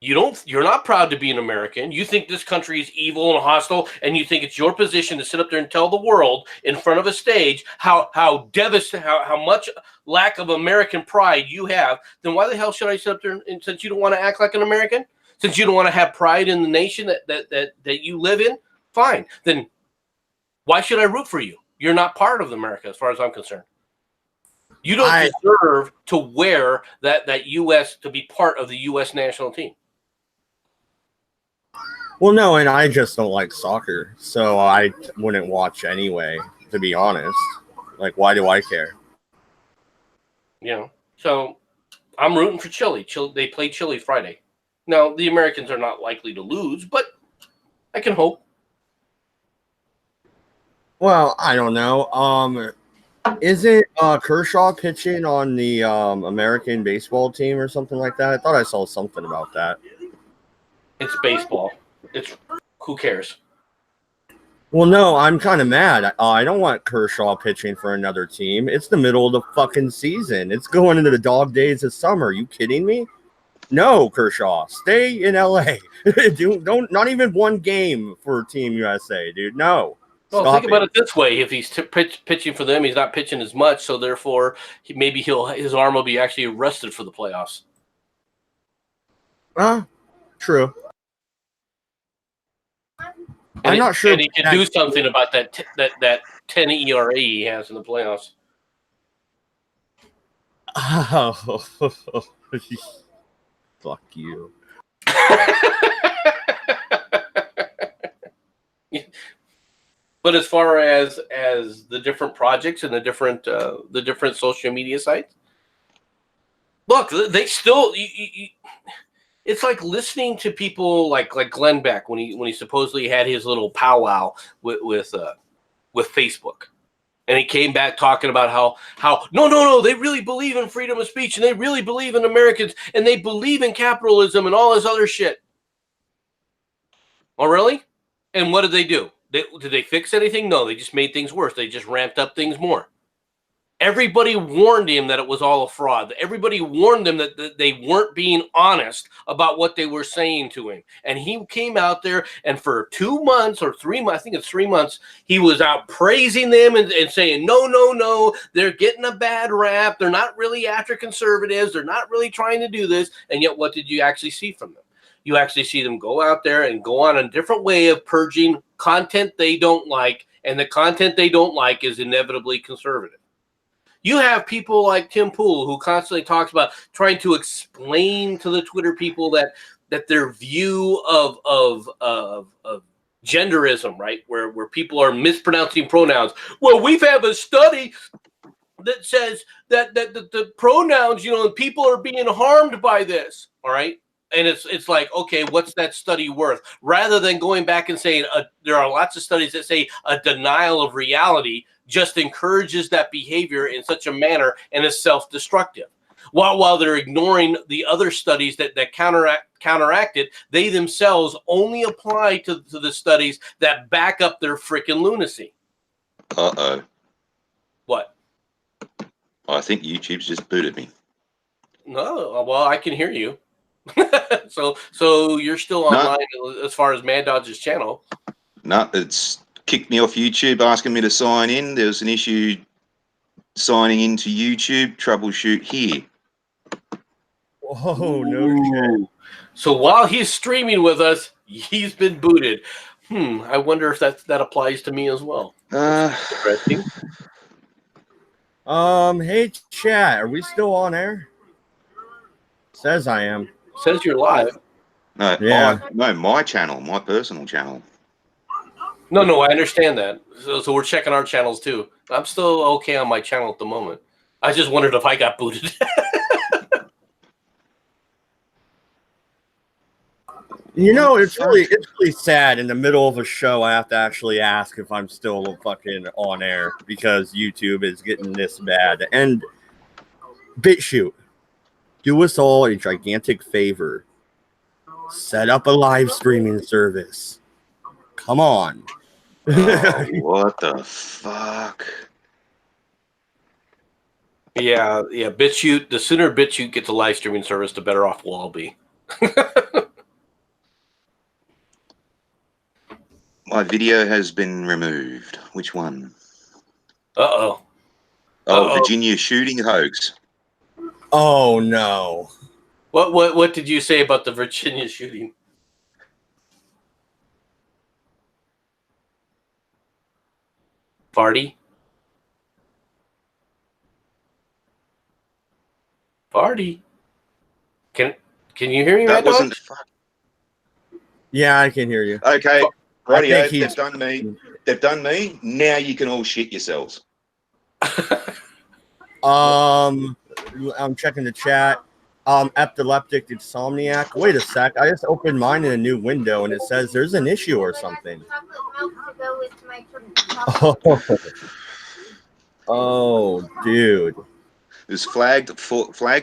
You're not proud to be an American. You think this country is evil and hostile, and you think it's your position to sit up there and tell the world in front of a stage how devastating, how much lack of American pride you have. Then why the hell should I sit up there and since you don't want to act like an American, since you don't want to have pride in the nation that you live in, fine. Then why should I root for you? You're not part of America as far as I'm concerned. You don't deserve to wear that U.S. to be part of the U.S. national team. Well, no, and I just don't like soccer, so I wouldn't watch anyway, to be honest. Like, why do I care? So I'm rooting for Chile. They play Chile Friday. Now, the Americans are not likely to lose, but I can hope. Well, I don't know. Isn't Kershaw pitching on the American baseball team or something like that? I thought I saw something about that. It's baseball. Who cares? Well, no, I'm kind of mad. I don't want Kershaw pitching for another team. It's the middle of the fucking season. It's going into the dog days of summer. Are you kidding me? No, Kershaw, stay in LA. Don't not even one game for Team USA, dude. No. Well, think about it this way: if he's pitching for them, he's not pitching as much, so therefore maybe his arm will be actually arrested for the playoffs. True. And I'm not sure. And he can do something about that 10 ERA he has in the playoffs. Oh, fuck you. But as far as the different projects and the different social media sites, look, they still. It's like listening to people like Glenn Beck when he supposedly had his little powwow with Facebook, and he came back talking about how no they really believe in freedom of speech and they really believe in Americans and they believe in capitalism and all this other shit. Oh really? And what did they do? Did they fix anything? No, they just made things worse. They just ramped up things more. Everybody warned him that it was all a fraud. Everybody warned them that they weren't being honest about what they were saying to him. And he came out there, and for 2 months or 3 months, I think it's 3 months, he was out praising them and saying, no, they're getting a bad rap. They're not really after conservatives. They're not really trying to do this. And yet, what did you actually see from them? You actually see them go out there and go on a different way of purging content they don't like, and the content they don't like is inevitably conservative. You have people like Tim Pool who constantly talks about trying to explain to the Twitter people that their view of genderism, right, where people are mispronouncing pronouns. Well, we've had a study that says that the pronouns, people are being harmed by this. All right. And it's like, okay, what's that study worth? Rather than going back and saying there are lots of studies that say a denial of reality just encourages that behavior in such a manner and is self-destructive. While they're ignoring the other studies that counteract it, they themselves only apply to the studies that back up their freaking lunacy. Uh-oh. What? I think YouTube's just booted me. No, well, I can hear you. so you're still online as far as Mad Dodge's channel. No, it's kicked me off YouTube, asking me to sign in. There's an issue signing into YouTube. Troubleshoot here. Oh, no shit. So while he's streaming with us, he's been booted. I wonder if that applies to me as well. Interesting. Hey chat, are we still on air? Says I am. Says you're live. No, yeah. My channel, my personal channel. No, I understand that. So we're checking our channels too. I'm still okay on my channel at the moment. I just wondered if I got booted. It's really sad. In the middle of a show, I have to actually ask if I'm still fucking on air because YouTube is getting this bad. And BitChute, do us all a gigantic favor. Set up a live streaming service. Come on. Oh, what the fuck? Yeah. BitChute. The sooner BitChute gets a live streaming service, the better off we'll all be. My video has been removed. Which one? Uh-oh. Virginia shooting hoax. Oh no. What did you say about the Virginia shooting? Farty? Can you hear me? That wasn't. Yeah, I can hear you. Okay, radio. They've done me. Now you can all shit yourselves. I'm checking the chat. Epileptic insomniac. Wait a sec. I just opened mine in a new window and it says there's an issue or something. Oh, dude. It was flagged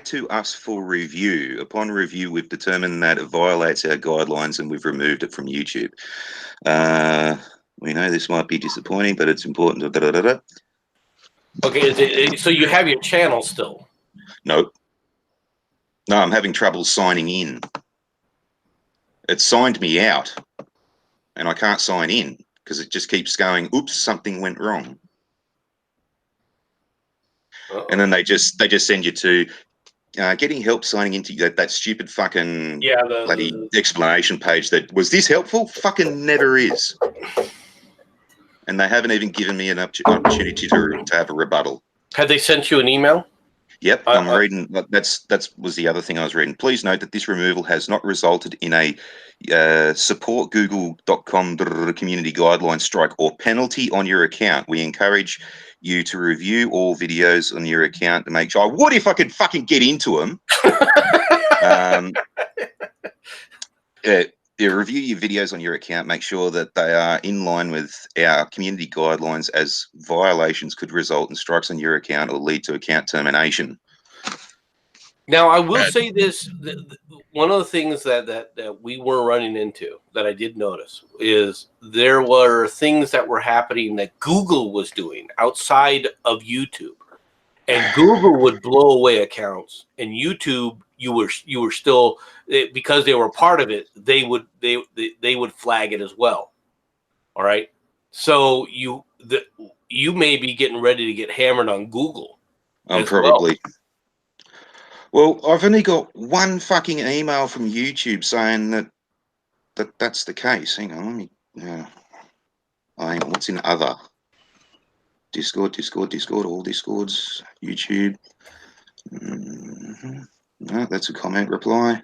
to us for review. Upon review, we've determined that it violates our guidelines and we've removed it from YouTube. We know this might be disappointing, but it's important. Okay, so you have your channel still? No, I'm having trouble signing in. It signed me out, and I can't sign in because it just keeps going, oops, something went wrong. Uh-oh. And then they just send you to getting help signing into that stupid fucking bloody the explanation page that was this helpful? Fucking never is. And they haven't even given me an opportunity to have a rebuttal. Have they sent you an email? Yep, I'm reading. That was the other thing I was reading. Please note that this removal has not resulted in a support google.com community guideline strike or penalty on your account. We encourage you to review all videos on your account to make sure. What if I could fucking get into them? Review your videos on your account. Make sure that they are in line with our community guidelines, as violations could result in strikes on your account or lead to account termination. Now, I will say this: one of the things that we were running into that I did notice is there were things that were happening that Google was doing outside of YouTube, and Google would blow away accounts, and YouTube you were still, because they were part of it, they would flag it as well. All right, so you may be getting ready to get hammered on Google. Probably. Well, I've only got one fucking email from YouTube saying that's the case. Hang on, let me. Hang on, what's in other? Discord, all Discords, YouTube. No, that's a comment reply.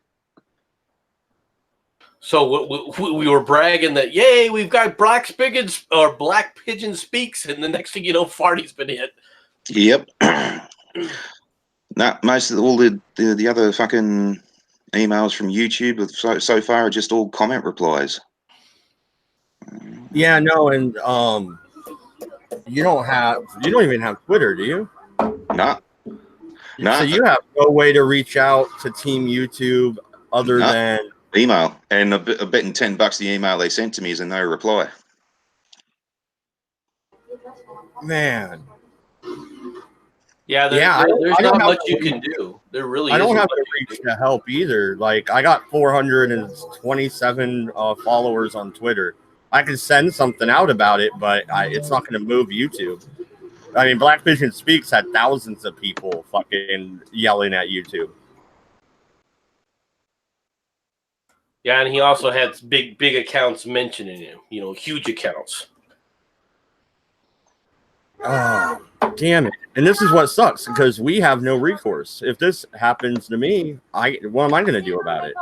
So we were bragging that, yay, we've got Black Pigeon Speaks, and the next thing you know, Farty's been hit. Yep. No, most of all the other fucking emails from YouTube so far are just all comment replies. Yeah, no, and you don't even have Twitter, do you? No. So you have no way to reach out to Team YouTube other than email, and I'm betting $10 the email they sent to me is a no reply. Man. Yeah, there's not much you can do. There really I don't isn't have much to reach to help either. Like, I got 427 followers on Twitter. I can send something out about it, but it's not going to move YouTube. I mean, Black Pigeon Speaks had thousands of people fucking yelling at YouTube. Yeah, and he also had big accounts mentioning him. Huge accounts. Oh, damn it. And this is what sucks, because we have no recourse. If this happens to me, what am I going to do about it?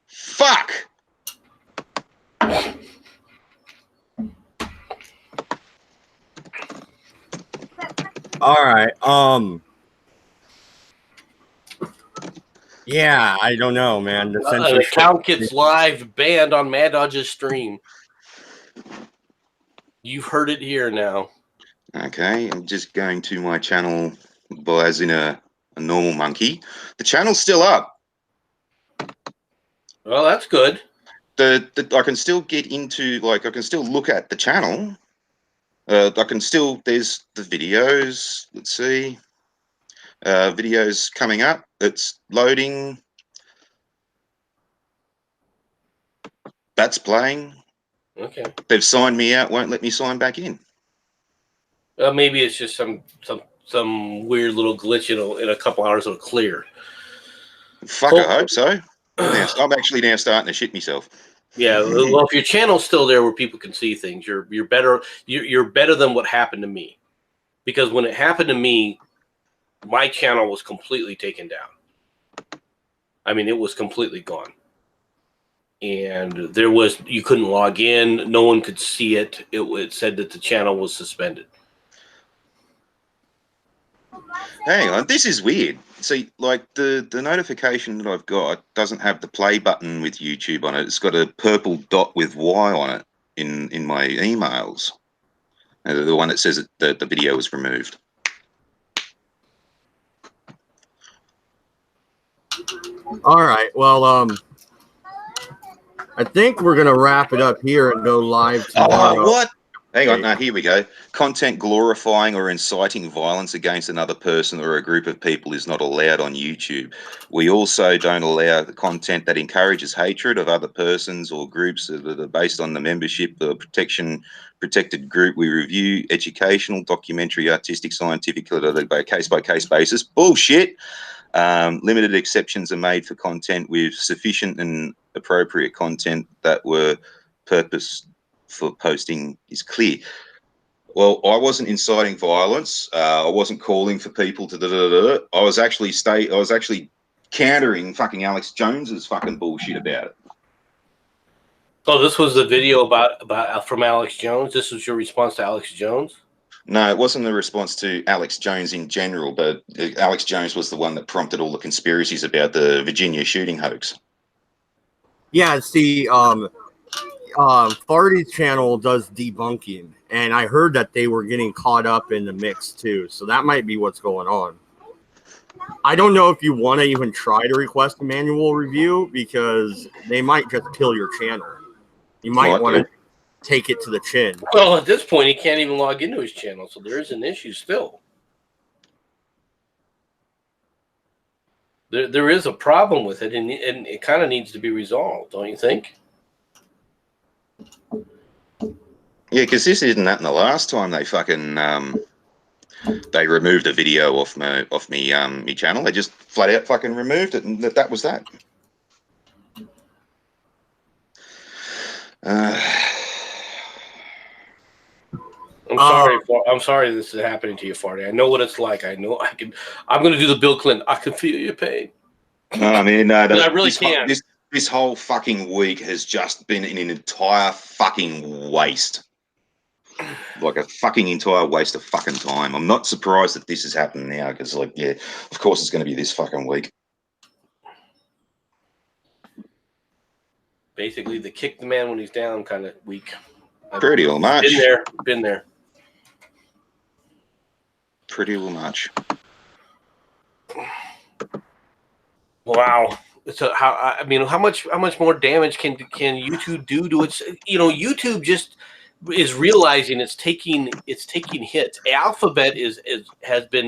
Fuck! All right. Yeah, I don't know, man. The An account gets live banned on Mad Dodge's stream. You've heard it here now. Okay, I'm just going to my channel, as in a normal monkey. The channel's still up. Well, that's good. I can still get into, I can still look at the channel. There's the videos. Let's see. Videos coming up. It's loading. That's playing. Okay. They've signed me out. Won't let me sign back in. Maybe it's just some weird little glitch. In a couple hours it'll clear. Fuck, I hope so. I'm actually now starting to shit myself. Yeah, well, if your channel's still there where people can see things, you're better. You're better than what happened to me, because when it happened to me, my channel was completely taken down. I mean, it was completely gone, and you couldn't log in. No one could see it. It said that the channel was suspended. Hang on, this is weird. See, the notification that I've got doesn't have the play button with YouTube on it. It's got a purple dot with Y on it in my emails. The one that says that the video was removed. All right. Well, I think we're gonna wrap it up here and go live tomorrow. Oh, what? Hang on, no, here we go. Content glorifying or inciting violence against another person or a group of people is not allowed on YouTube. We also don't allow the content that encourages hatred of other persons or groups that are based on the membership or protected group. We review educational, documentary, artistic, scientific, case-by-case basis. Bullshit. Limited exceptions are made for content with sufficient and appropriate content that were purpose for posting is clear. Well, I wasn't inciting violence. I wasn't calling for people to I was actually countering fucking Alex Jones's fucking bullshit about it. Oh, this was the video about from Alex Jones. This was your response to Alex Jones? No, it wasn't a response to Alex Jones in general, but Alex Jones was the one that prompted all the conspiracies about the Virginia shooting hoax. Yeah, see, Farty's channel does debunking, and I heard that they were getting caught up in the mix too, so that might be what's going on. I don't know if you want to even try to request a manual review because they might just kill your channel. You might want to take it to the chin. Well, at this point, he can't even log into his channel, so there is an issue still. There is a problem with it, and it kind of needs to be resolved, don't you think? Yeah, because this isn't happening the last time they fucking they removed a video off me channel. They just flat out fucking removed it, and that was that. I'm sorry this is happening to you, Farty. I know what it's like. I know I'm going to do the Bill Clinton. I can feel your pain. No, I mean, I really can't. This whole fucking week has just been an entire fucking waste. Like a fucking entire waste of fucking time. I'm not surprised that this is happening now because, like, yeah, of course it's going to be this fucking week. Basically, the kick the man when he's down kind of week. Pretty well much. Been there. Pretty well much. Wow. So how much more damage can YouTube do to its? YouTube just is realizing it's taking hits. Alphabet has been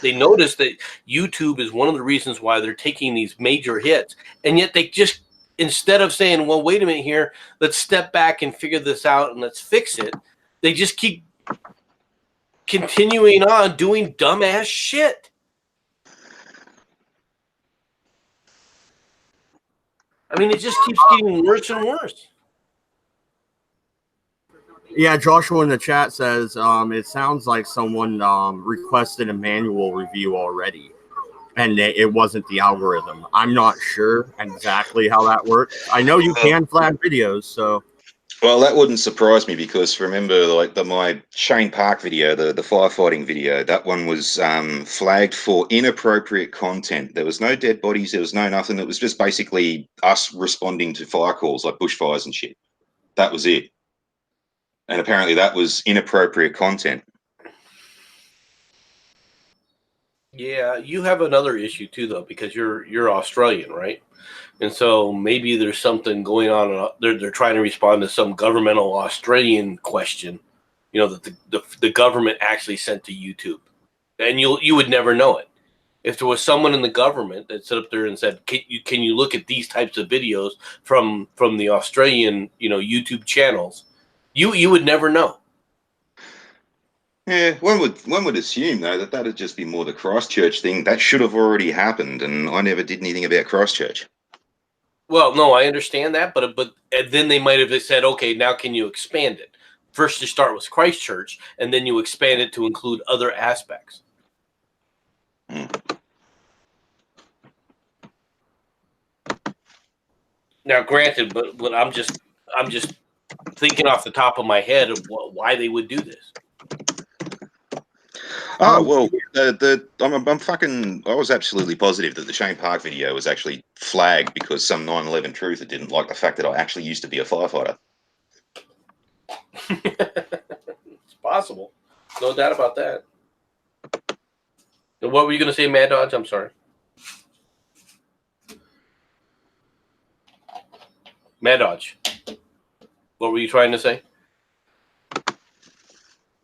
they noticed that YouTube is one of the reasons why they're taking these major hits, and yet they just, instead of saying, well, wait a minute here, let's step back and figure this out and let's fix it, they just keep continuing on doing dumbass shit. I mean, it just keeps getting worse and worse. Yeah, Joshua in the chat says it sounds like someone requested a manual review already, and it wasn't the algorithm. I'm not sure exactly how that works. I know you can flag videos, so. Well, that wouldn't surprise me because remember, like my Shane Park video, the firefighting video, that one was flagged for inappropriate content. There was no dead bodies, there was no nothing. It was just basically us responding to fire calls like bushfires and shit. That was it. And apparently that was inappropriate content. Yeah, you have another issue too, though, because you're Australian, right? And so maybe there's something going on. They're trying to respond to some governmental Australian question, that the government actually sent to YouTube, and you would never know it if there was someone in the government that stood up there and said, "Can you look at these types of videos from the Australian YouTube channels?" You would never know. Yeah, one would assume though that that'd just be more the Christchurch thing. That should have already happened, and I never did anything about Christchurch. Well, no, I understand that, but and then they might have said, okay, now can you expand it? First, you start with Christchurch, and then you expand it to include other aspects. Now, granted, but I'm just thinking off the top of my head of why they would do this. Oh well, I was absolutely positive that the Shane Park video was actually flagged because some 9/11 truther didn't like the fact that I actually used to be a firefighter. It's possible, no doubt about that. And what were you going to say, Mad Dodge? I'm sorry, Mad Dodge. What were you trying to say?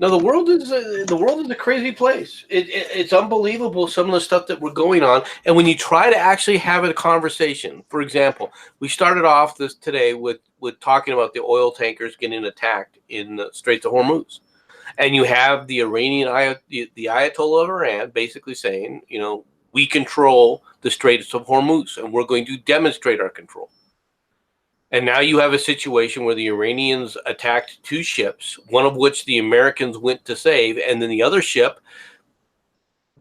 No, the world is a crazy place. It's unbelievable some of the stuff that we're going on. And when you try to actually have a conversation, for example, we started off this today with talking about the oil tankers getting attacked in the Straits of Hormuz, and you have the Iranian the Ayatollah of Iran basically saying, we control the Straits of Hormuz, and we're going to demonstrate our control. And now you have a situation where the Iranians attacked 2 ships, one of which the Americans went to save, and then the other ship,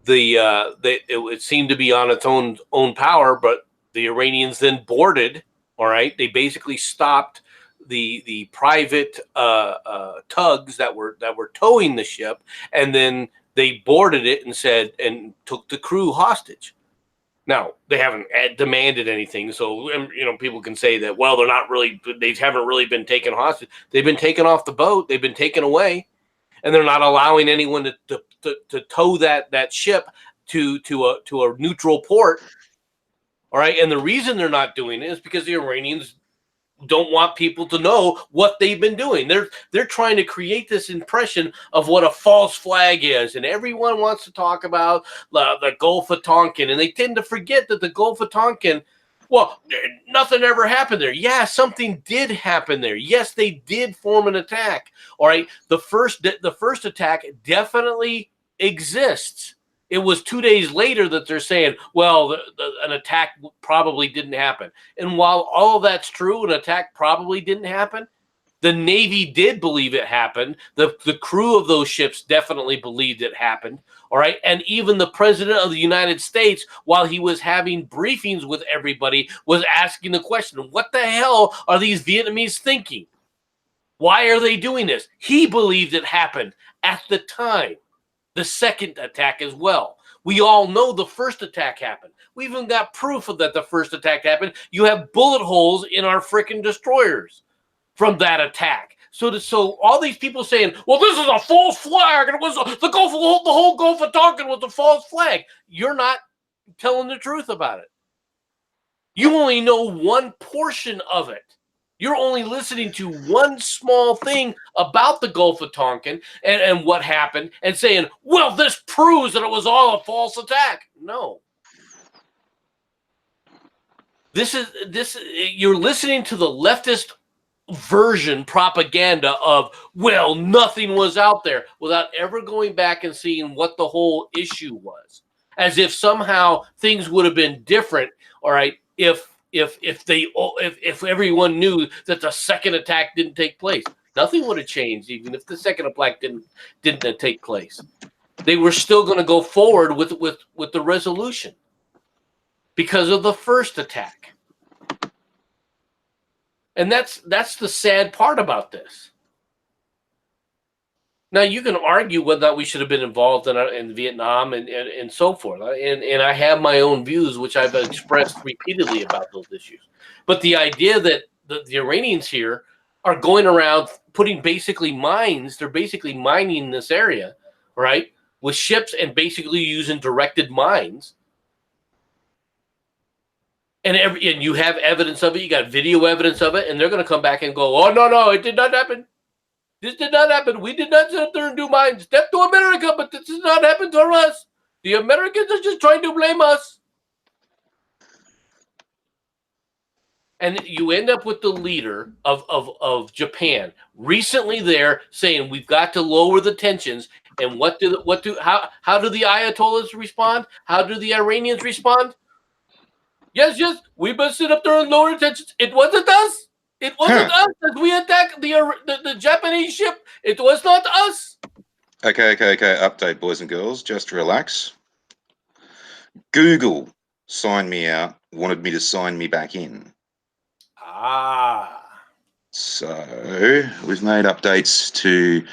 it seemed to be on its own power, but the Iranians then boarded. All right, they basically stopped the private tugs that were towing the ship, and then they boarded it and took the crew hostage. Now, they haven't demanded anything, so people can say that, well, they haven't really been taken hostage. They've been taken off the boat, they've been taken away, and they're not allowing anyone to tow that ship to a neutral port. All right, and the reason they're not doing it is because the Iranians don't want people to know what they've been doing. They're trying to create this impression of what a false flag is, and everyone wants to talk about the Gulf of Tonkin, and they tend to forget that the Gulf of Tonkin, well, nothing ever happened there. Yeah, something did happen there. Yes, they did form an attack. All right, the first attack definitely exists. It was 2 days later that they're saying, well, an attack probably didn't happen. And while all of that's true, an attack probably didn't happen, the Navy did believe it happened. The crew of those ships definitely believed it happened. All right. And even the president of the United States, while he was having briefings with everybody, was asking the question, what the hell are these Vietnamese thinking? Why are they doing this? He believed it happened at the time. The second attack as well. We all know the first attack happened. We even got proof of that the first attack happened. You have bullet holes in our freaking destroyers from that attack. So all these people saying, well, this is a false flag, and it was the whole Gulf of Tonkin was a false flag. You're not telling the truth about it. You only know one portion of it. You're only listening to one small thing about the Gulf of Tonkin and what happened and saying, well, this proves that it was all a false attack. No. You're listening to the leftist version propaganda of, well, nothing was out there, without ever going back and seeing what the whole issue was. As if somehow things would have been different, all right, if everyone knew that the second attack didn't take place. Nothing would have changed, even if the second attack didn't take place. They were still going to go forward with the resolution because of the first attack. And that's the sad part about this. Now, you can argue whether we should have been involved in Vietnam and so forth. And I have my own views, which I've expressed repeatedly about those issues. But the idea that the Iranians here are going around putting basically mines, they're basically mining this area, right, with ships and basically using directed mines. And you have evidence of it. You got video evidence of it. And they're going to come back and go, oh, no, it did not happen. This did not happen. We did not sit up there and do mines. Step to America, but this did not happen to us. The Americans are just trying to blame us. And you end up with the leader of Japan recently there saying we've got to lower the tensions. And how do the Ayatollahs respond? How do the Iranians respond? Yes, we must sit up there and lower the tensions. It wasn't us. It wasn't us that we attacked the Japanese ship. It was not us. Okay. Update, boys and girls. Just relax. Google signed me out, wanted me to sign me back in. So we've made updates to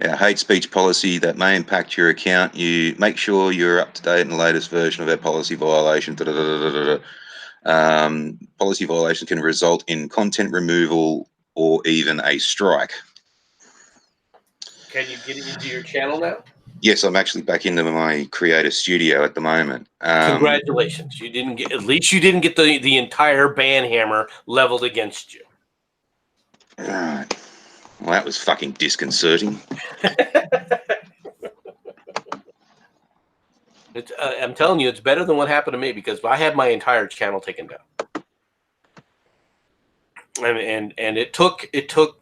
our hate speech policy that may impact your account. You make sure you're up to date in the latest version of our policy violation. Policy violations can result in content removal or even a strike. Can you get into your channel now? Yes, I'm actually back into my creator studio at the moment. Congratulations! At least you didn't get the entire ban hammer leveled against you. Right. Well, that was fucking disconcerting. I'm telling you, it's better than what happened to me because I had my entire channel taken down. And it took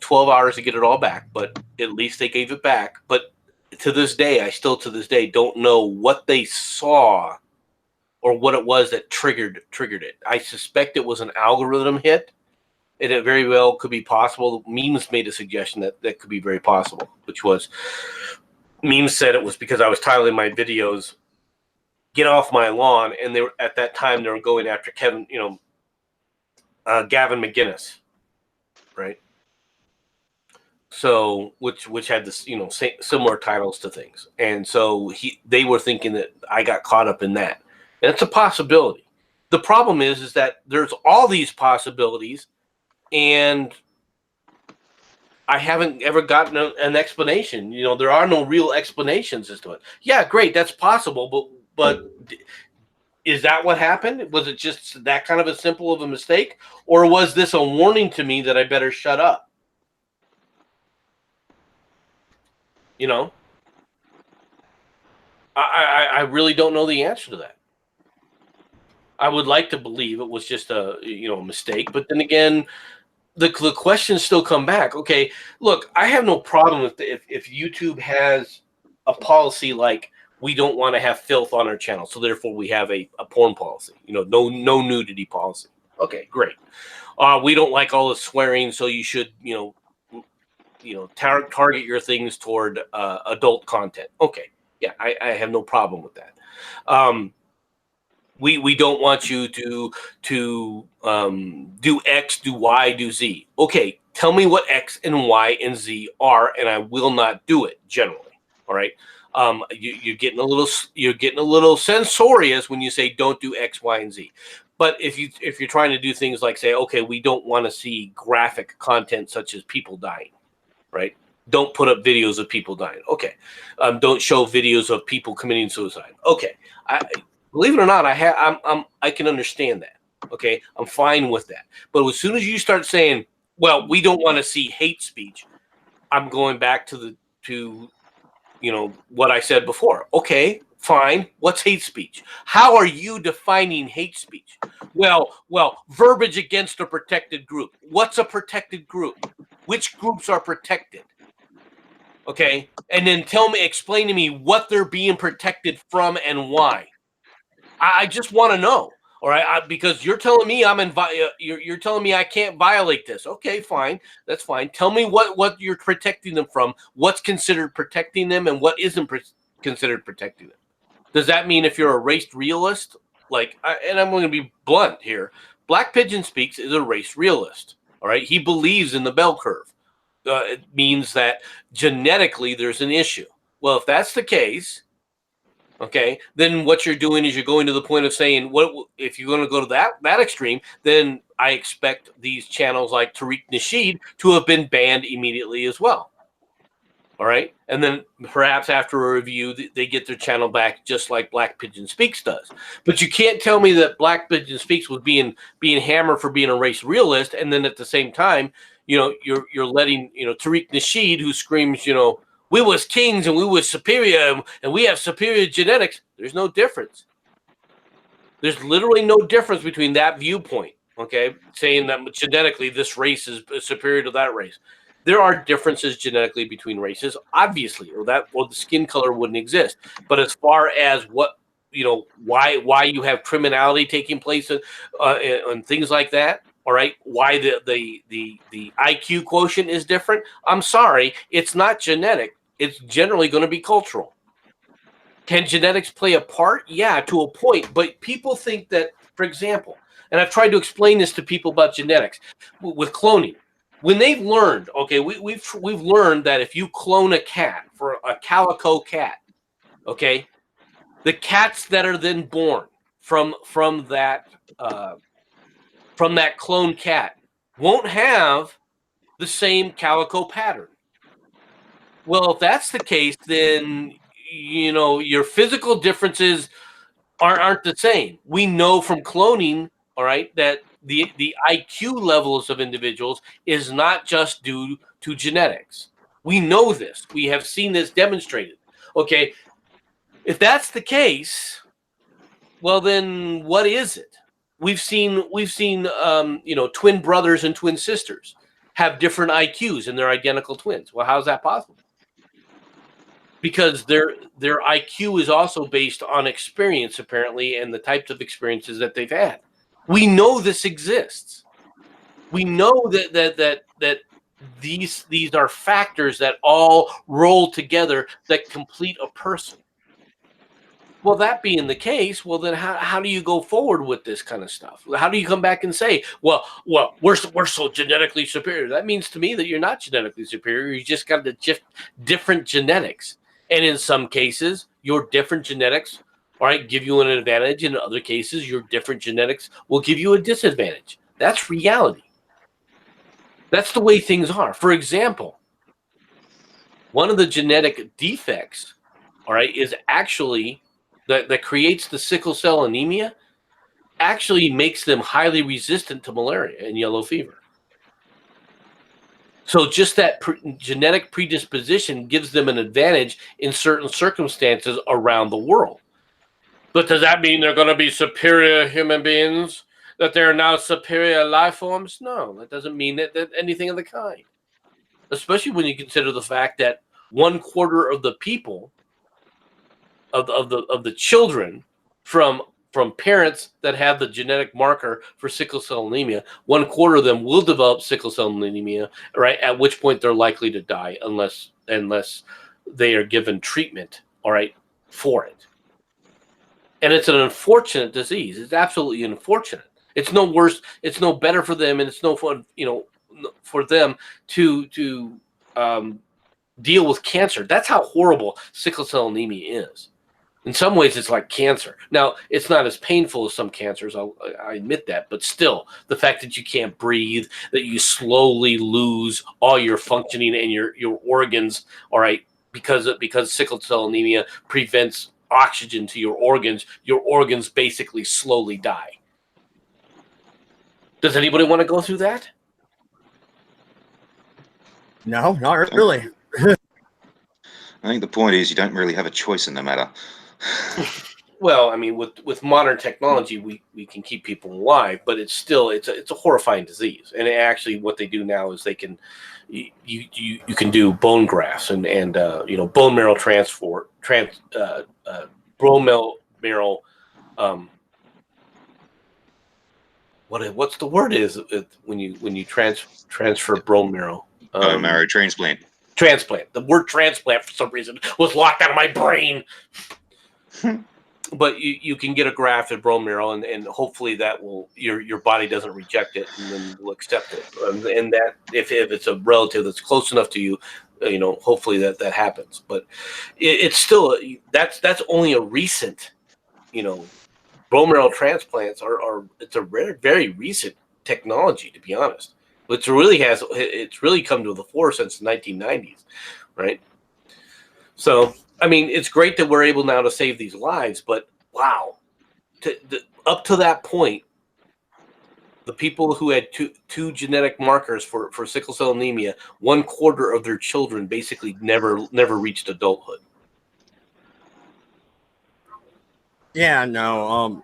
12 hours to get it all back, but at least they gave it back. But to this day, I still to this day don't know what they saw or what it was that triggered it. I suspect it was an algorithm hit. And it very well could be possible. Memes made a suggestion that could be very possible, which was Memes said it was because I was titling my videos "Get Off My Lawn," and they were at that time they were going after Gavin McGinnis, right? So which had this similar titles to things, and so they were thinking that I got caught up in that, and it's a possibility. The problem is that there's all these possibilities, and I haven't ever gotten an explanation. There are no real explanations as to it. Yeah, great, that's possible, but is that what happened? Was it just that kind of a simple of a mistake, or was this a warning to me that I better shut up? I really don't know the answer to that. I would like to believe it was just a mistake, but then again, the questions still come back. Okay, look, I have no problem if YouTube has a policy like we don't want to have filth on our channel, so therefore we have a porn policy. No nudity policy. Okay, great. We don't like all the swearing, so you should target your things toward adult content. Okay, yeah, I have no problem with that. We don't want you to do X, do Y, do Z. Okay, tell me what X and Y and Z are, and I will not do it. Generally, all right. You're getting a little censorious when you say don't do X, Y, and Z. But if you're trying to do things like say, okay, we don't want to see graphic content such as people dying, right? Don't put up videos of people dying. Okay, don't show videos of people committing suicide. Okay, believe it or not, I can understand that. Okay, I'm fine with that. But as soon as you start saying, well, we don't want to see hate speech, I'm going back to what I said before. Okay, fine. What's hate speech? How are you defining hate speech? Well, verbiage against a protected group. What's a protected group? Which groups are protected? Okay, and then explain to me what they're being protected from and why. I just want to know. All right, because you're telling me you're telling me I can't violate this. Okay, fine, that's fine. Tell me what you're protecting them from. What's considered protecting them, and what isn't considered protecting them? Does that mean if you're a race realist, and I'm going to be blunt here, Black Pigeon Speaks is a race realist. All right, he believes in the bell curve. It means that genetically there's an issue. Well, if that's the case, okay, then what you're doing is you're going to the point of saying, what if you're going to go to that extreme, then I expect these channels like Tariq Nasheed to have been banned immediately as well. All right, and then perhaps after a review, they get their channel back just like Black Pigeon Speaks does. But you can't tell me that Black Pigeon Speaks was being hammered for being a race realist, and then at the same time, you're letting Tariq Nasheed, who screams, we was kings and we was superior and we have superior genetics. There's no difference. There's literally no difference between that viewpoint. Okay, saying that genetically this race is superior to that race. There are differences genetically between races, obviously, or the skin color wouldn't exist. But as far as what why you have criminality taking place and things like that, all right, why the IQ quotient is different? I'm sorry, it's not genetic. It's generally going to be cultural. Can genetics play a part? Yeah, to a point. But people think that, for example, and I've tried to explain this to people about genetics with cloning. When they've learned, okay, we've learned that if you clone a cat for a calico cat, okay, the cats that are then born from that clone cat won't have the same calico pattern. Well, if that's the case, then your physical differences aren't the same. We know from cloning, all right, that the IQ levels of individuals is not just due to genetics. We know this. We have seen this demonstrated. Okay, If that's the case, well, then what is it? We've seen twin brothers and twin sisters have different IQs and they're identical twins. Well, how's that possible? Because their IQ is also based on experience, apparently, and the types of experiences that they've had. We know this exists. We know that these are factors that all roll together that complete a person. Well, that being the case, well, then how do you go forward with this kind of stuff? How do you come back and say, well, we're so genetically superior? That means to me that you're not genetically superior. You just got the different genetics. And in some cases, your different genetics, all right, give you an advantage. In other cases, your different genetics will give you a disadvantage. That's reality. That's the way things are. For example, one of the genetic defects, all right, is actually that creates the sickle cell anemia, actually makes them highly resistant to malaria and yellow fever. So just that genetic predisposition gives them an advantage in certain circumstances around the world. But does that mean they're going to be superior human beings? That they're now superior life forms? No, that doesn't mean that anything of the kind. Especially when you consider the fact that 1/4 of the people of the children from parents that have the genetic marker for sickle cell anemia, 1/4 of them will develop sickle cell anemia, right? At which point they're likely to die unless they are given treatment, all right, for it. And it's an unfortunate disease. It's absolutely unfortunate. It's no worse. It's no better for them, and it's no fun, for them to deal with cancer. That's how horrible sickle cell anemia is. In some ways, it's like cancer. Now, it's not as painful as some cancers. I admit that, but still, the fact that you can't breathe, that you slowly lose all your functioning and your organs, all right, because sickle cell anemia prevents oxygen to your organs basically slowly die. Does anybody want to go through that? No, not really. I think the point is you don't really have a choice in the matter. Well, I mean, with modern technology, we can keep people alive, but it's still it's a horrifying disease. And actually, what they do now is they can you can do bone grafts and bone marrow bone marrow. What's the word is when you transfer bone marrow? Marrow transplant. Transplant. The word transplant for some reason was locked out of my brain. But you can get a grafted bone marrow, and hopefully that will your body doesn't reject it, and then will accept it. And that if it's a relative that's close enough to you, hopefully that happens. But it's still that's only a recent, bone marrow transplants are it's a very recent technology, to be honest. It's really come to the fore since the 1990s, right? So, I mean, it's great that we're able now to save these lives, but wow, up to that point, the people who had two genetic markers for sickle cell anemia, 1/4 of their children basically never reached adulthood. Yeah, no.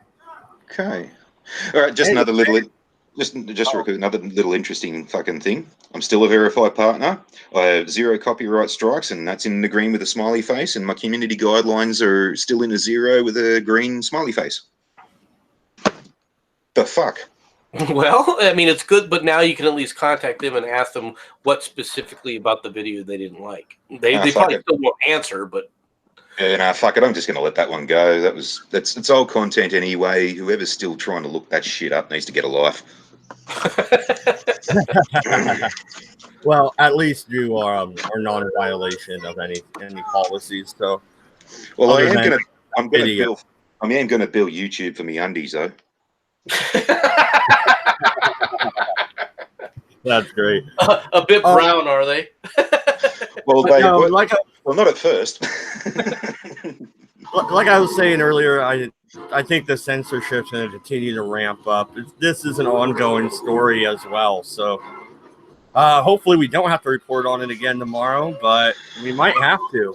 Okay. All right. Just another little. Just real quick, another little interesting fucking thing. I'm still a verified partner. I have 0 copyright strikes, and that's in the green with a smiley face. And my community guidelines are still in a 0 with a green smiley face. The fuck? Well, I mean, it's good, but now you can at least contact them and ask them what specifically about the video they didn't like. They probably still won't answer, but. Yeah, fuck it. I'm just going to let that one go. It's old content anyway. Whoever's still trying to look that shit up needs to get a life. Well, at least you are not in violation of any policies. So, well, I'm going to bill YouTube for me undies though. That's great. A bit brown, are they? Well, well, not at first. Like I was saying earlier, I think the censorship's going to continue to ramp up. This is an ongoing story as well. So hopefully we don't have to report on it again tomorrow, but we might have to.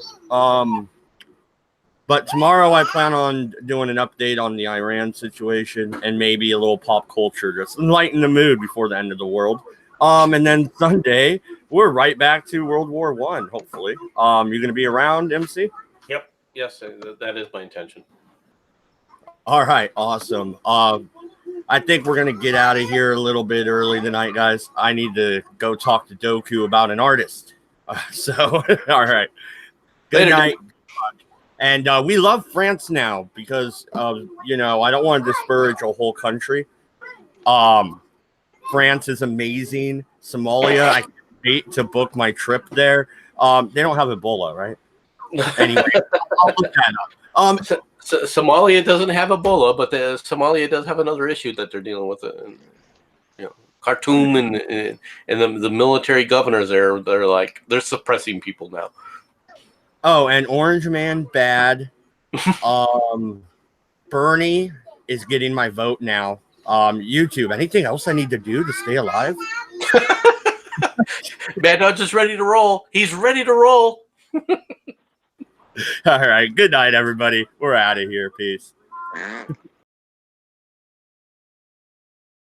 But tomorrow I plan on doing an update on the Iran situation and maybe a little pop culture, just lighten the mood before the end of the world. And then Sunday we're right back to World War One. Hopefully, you're gonna be around, MC. Yep. Yes, that is my intention. All right, awesome. I think we're gonna get out of here a little bit early tonight, guys. I need to go talk to Doku about an artist. So, all right. Good Later, night. And we love France now because, I don't want to disparage a whole country. France is amazing. Somalia, I can't wait to book my trip there. They don't have Ebola, right? Anyway, I'll look that up. Somalia doesn't have Ebola, but Somalia does have another issue that they're dealing with. Khartoum and the military governors there, they're suppressing people now. Oh, and Orange Man bad. Bernie is getting my vote now. YouTube. Anything else I need to do to stay alive? Mad Dodge is ready to roll. He's ready to roll. All right. Good night, everybody. We're out of here. Peace.